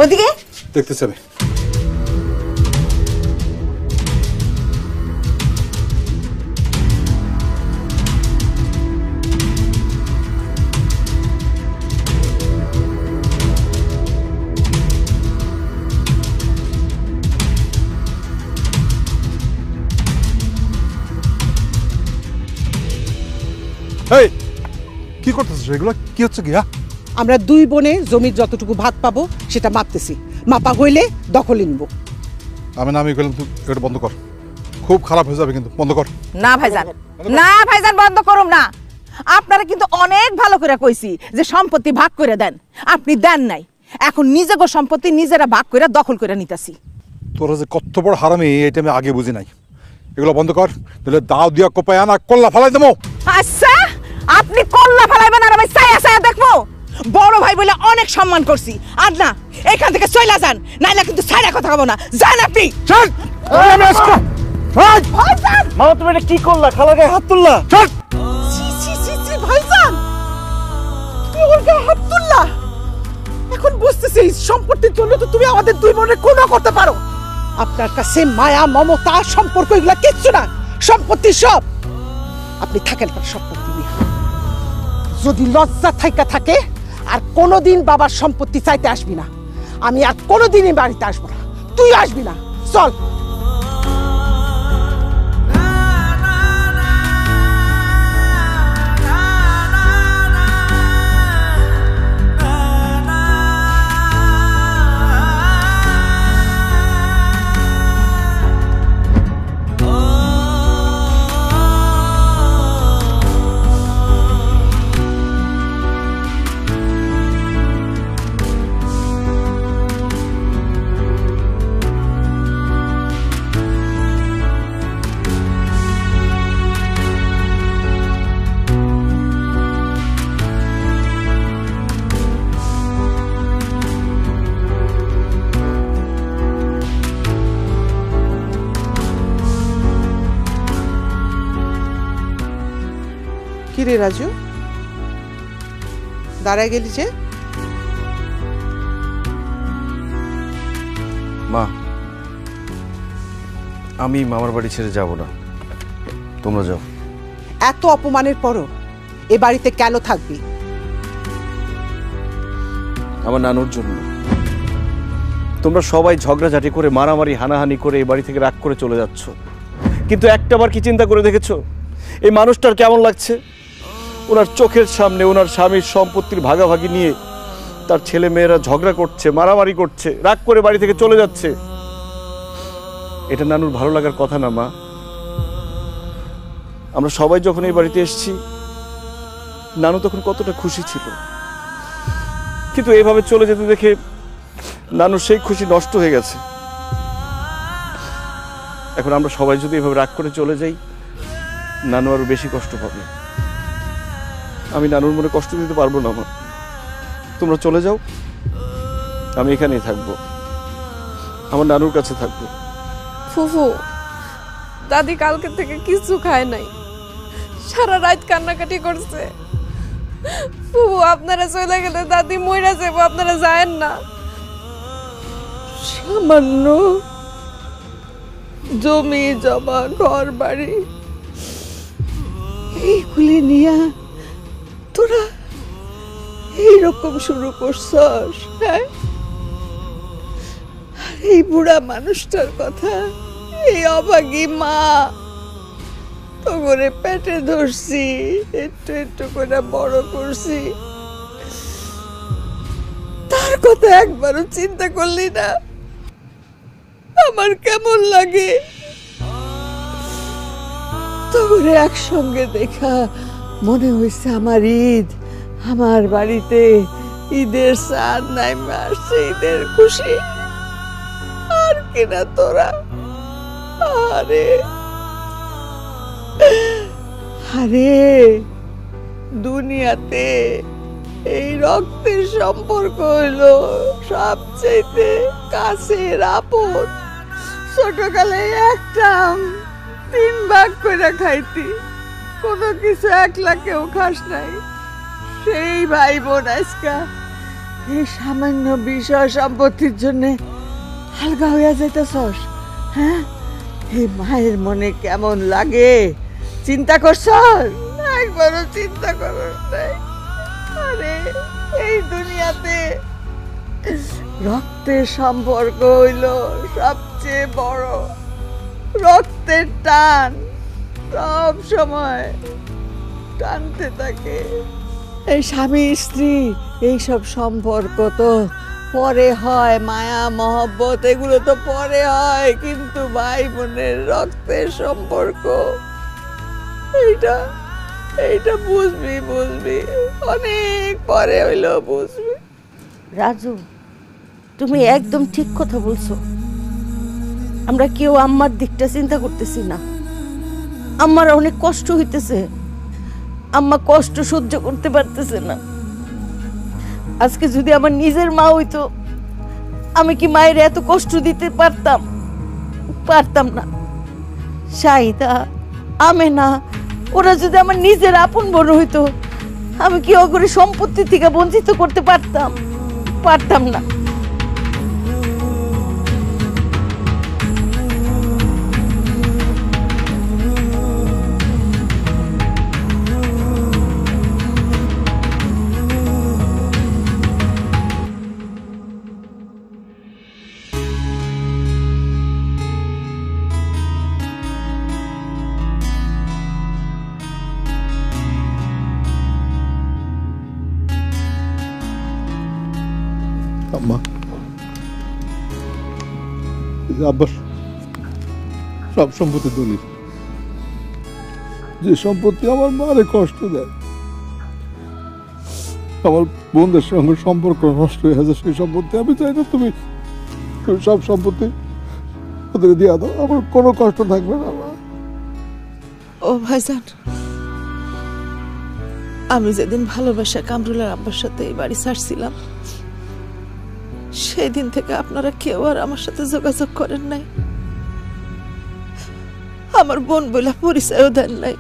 ওইদিকে দেখতেছি আমি। এই কি করতেছিস এগুলো কি হচ্ছে কি? আমরা দুই বোনে জমির যতটুকু ভাগ পাবো সেটা মাপতেছি, মাপা হইলে দখল নিব। আমি না আমি বললাম তুই এটা বন্ধ কর, খুব খারাপ হয়ে যাবে কিন্তু বন্ধ কর। না ভাইজান, না ভাইজান বন্ধ করুম না। আপনারা কিন্তু অনেক ভালো করে কইছি যে সম্পত্তি ভাগ করে দেন, আপনি দেন নাই। এখন নিজেগো সম্পত্তি নিজেরা ভাগ করে দখল করে নিতেছি। তোরা যে কত বড় হারামি এটা আমি আগে বুঝি নাই। এগুলো বন্ধ কর, তাহলে দাও দিয়া কোপায় আনা কল্লা ফেলাই দেবো। আচ্ছা আপনি কল্লা ফেলাইবেন আর আমি ছায়া ছায়া দেখবো? বড় ভাই বলে অনেক সম্মান করছি, আর না এখান থেকে চলে যান, নাইলে কিন্তু ছায়া কথা কব না। যান আপনি। মামা তুমি এটা কি করলা? খালার গায়ে হাত তুললা? ভাইজান তুমি ওর গায়ে হাত তুললা? এখন বুঝতেছি সম্পত্তির জন্য তো তুমি আমাদের দুই বোনের কোন করতে পারো। আপনার কাছে মায়া মমতা সম্পর্ক এগুলা কিচ্ছু না, সম্পত্তি সব আপনি থাকেন সম্পত্তি নিয়ে। যদি লজ্জা থাইকা থাকে আর কোনোদিন বাবার সম্পত্তি চাইতে আসবি না, আমি আর কোনোদিনই বাড়িতে আসবো না, তুই আসবি না। চল। কিরে রাজু, দাঁড়ায় গেলি যে? মা আমি মামার বাড়ি ছেড়ে যাব না, তোমরা যাও। এত অপমানের পরও এ বাড়িতে কেন থাকবি? আমার নানুর জন্য। তোমরা সবাই ঝগড়াঝাটি করে মারামারি হানাহানি করে এই বাড়ি থেকে রাগ করে চলে যাচ্ছ, কিন্তু একটাবার কি চিন্তা করে দেখেছো এই মানুষটার কেমন লাগছে? ওনার চোখের সামনে ওনার স্বামীর সম্পত্তির ভাগাভাগি নিয়ে তার ছেলে মেয়েরা ঝগড়া করছে, মারামারি করছে, রাগ করে বাড়ি থেকে চলে যাচ্ছে। এটা নানুর ভালো লাগার কথা না মা। আমরা সবাই যখন এই বাড়িতে এসেছি নানু তখন কতটা খুশি ছিল, কিন্তু এইভাবে চলে যেতে দেখে নানুর সেই খুশি নষ্ট হয়ে গেছে। এখন আমরা সবাই যদি এভাবে রাগ করে চলে যাই নানু আরো বেশি কষ্ট পাবে। আমি নানুর মনে কষ্ট দিতে পারবো না মা। তোমরা চলে যাও, আমি এখানেই থাকবো, আমার নানুর কাছে থাকবো। ফুফু দাদি কালকে থেকে কিছু খায় নাই, সারা রাত কান্নাকাটি করছে। ফুফু আপনারা চলে গেলে দাদি মইরা যাবো, আপনারা যায়েন না। সামান্য জমি জমা ঘর বাড়ি এইগুলি নিয়ে তোরা এইরকম শুরু করছস? হ্যাঁ, এই বুড়া মানুষটার কথা, এই অভাগী মা তো করে পেটে ধরছি, একটু একটু করে বড় করছি, তার কথা একবারও চিন্তা করলি না? আমার কেমন লাগে তোরে একসঙ্গে দেখা, মনে হয়েছে আমার ঈদ, আমার বাড়িতে ঈদের চাঁদ নাইমা আসছে, ঈদের খুশি। আর কিনা তোরা, আরে আরে দুনিয়াতে এই রক্তের সম্পর্ক হইলো সবচেয়ে কাছের আপন। ছোটকালে একটা 3 ভাগ করে খাইতি, কোনো কিছু একলা কেউ খাস নাই। সেই ভাই বোন আজকা এই সামান্য বিষয় সম্পত্তির জন্য হালকা হইয়া যাইতেছস। হ্যাঁ, এই মায়ের মনে কেমন লাগে চিন্তা করছ? একবারও চিন্তা করস নাই? আরে এই দুনিয়াতে রক্তের সম্পর্ক হইল সবচেয়ে বড়। রক্তের টান সব সময় টানতে থাকে। এই স্বামী স্ত্রী এইসব সম্পর্ক তো পরে হয়, মায়া মহব্বত এগুলো তো পরে হয়, কিন্তু ভাই বোনের রক্তের সম্পর্ক এইটা এইটা বুঝবি অনেক পরে হইলেও বুঝবি। রাজু, তুমি একদম ঠিক কথা বলছো। আমরা কেউ আম্মার দিকটা চিন্তা করতেছি না। আম্মার অনেক কষ্ট হইতেছে, আম্মা কষ্ট সহ্য করতে পারতেছে না। আজকে যদি আমার নিজের মা হইতো, আমি কি মায়ের এত কষ্ট দিতে পারতাম না। শাহিদা, আমেনা, ওরা যদি আমার নিজের আপন বোন হইতো, আমি কি ওগুলো সম্পত্তি থেকে বঞ্চিত করতে পারতাম না। আম্মা, আব্বার সব সম্পত্তি দলিল, যে সম্পত্তি আমার মারে কষ্ট দেয়, আমার বোনদের সঙ্গে সম্পর্ক নষ্ট হয়ে গেছে, সেই সম্পত্তি আমি চাই না তুমি সব সম্পত্তি ওদের দিয়ে দাও, আমার কোনো কষ্ট থাকবে না। ও ভাইজান, আমি যেদিন ভালোবাসা কামরুলের আব্বার সাথে এই বাড়ি ছাড়ছিলাম, সেই দিন থেকে আপনারা কেউ আর আমার সাথে যোগাযোগ করেন নাই, আমার বোন বলে পরিচয়ও দেন নাই।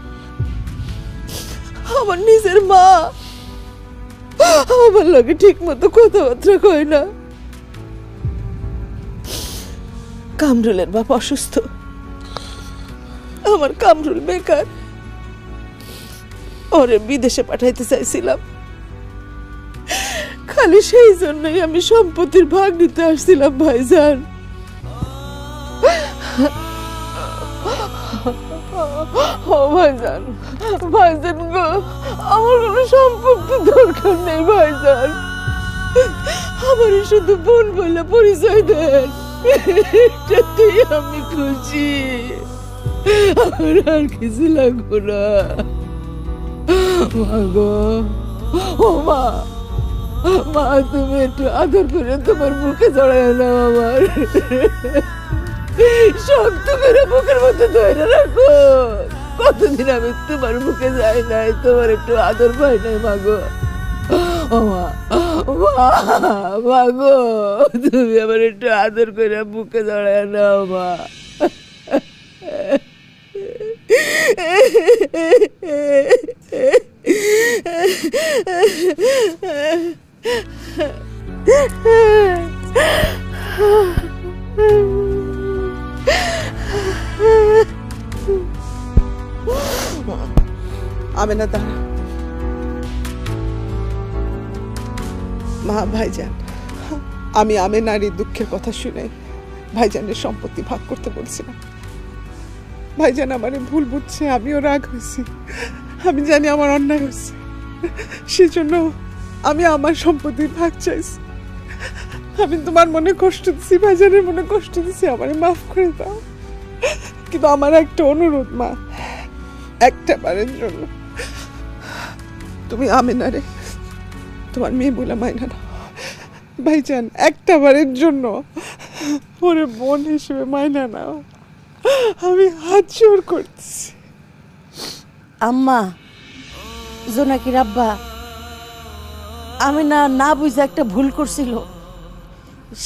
আমার নিজের মা আমার লগে ঠিক মতো কথাবার্তা কয় না। কামরুলের বাপ অসুস্থ, আমার কামরুল বেকার, ওরে বিদেশে পাঠাইতে চাইছিলাম, খালি সেই জন্যই আমি সম্পত্তির ভাগ নিতে আসছিলাম ভাইজান। ও ভাইজান, ভাইজান গো, আমার কোনো সম্পত্তি দরকার নেই ভাইজান, আমার শুধু বোন বলে পরিচয় দেন, এটাতেই আমি খুশি, আমার আর কিছু লাগবো না। মা গো, ও মা, মা তুমি একটু আদর করে তোমার মুখে জড়ায় নাও, আমার শক্ত করে মুখের মধ্যে ধরে রাখো। কতদিন আমি তোমার মুখে যাই নাই, তোমার একটু আদর পাই নাই মা গো। ও মা, মা গো, তুমি আমার একটু আদর করে মুখে জড়ায় নাও মা। আমেনা, দাঁড়া, মা ভাইজান, আমি নারীর দুঃখের কথা শুনে ভাইজানের সম্পত্তি ভাগ করতে বলছিলাম। ভাইজান আমারে ভুল বুঝছে, আমিও রাগ হয়েছি। আমি জানি আমার অন্যায় হয়েছে, সেজন্য আমি আমার সম্পত্তির ভাগ চাইছি। আমি তোমার মনে কষ্ট দিছি, ভাইজানের মনে কষ্ট দিছি, আমারে মাফ করে দাও। কিন্তু আমার একটা অনুরোধ মা, একটা বারের জন্য তুমি আমেনারে তোমার মেয়ে বলে মাইনা নাও। ভাইজান, একটা বারের জন্য ওরে বোন হিসেবে মাইনা নাও, আমি হাত জোর করছি। আম্মা, জোনাকির আব্বা, আমি না বুঝে একটা ভুল করছিল,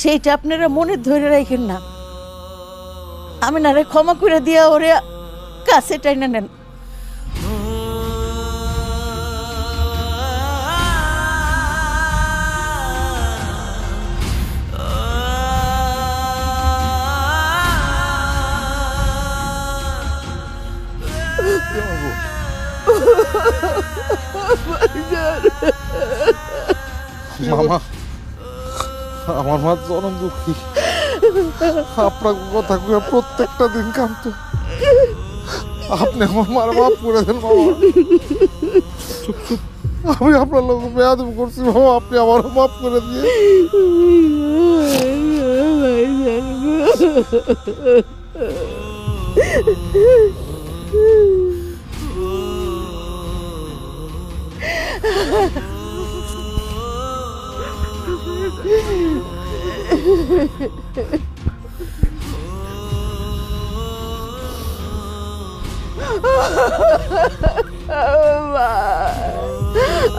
সেইটা আপনারা মনে ধরে রাখেন না। আমি না রে ক্ষমা করে দিয়া ওরে কাছে টাইনা নেন। মামা, আমার মা চরম দুঃখী। আপনার কথা কয়ে প্রত্যেকটা দিন কাঁদতো। আপনি আমার মার মাফ করে দেন মামা। আমি আপনার লোক বেয়াদব করছি মামা, আপনি আমার মাফ করে দিয়ে।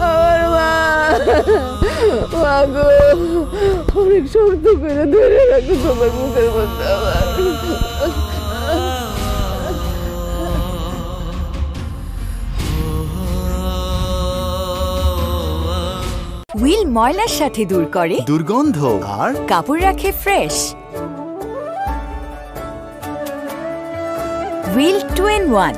আমার মা গো, অনেক শক্ত করে ধরে রাখো তোমার মুখের মধ্যে আমার। হুইল ময়লার সাথে দূর করে দুর্গন্ধ আর কাপড় রাখে ফ্রেশ। Wheel 2 in 1।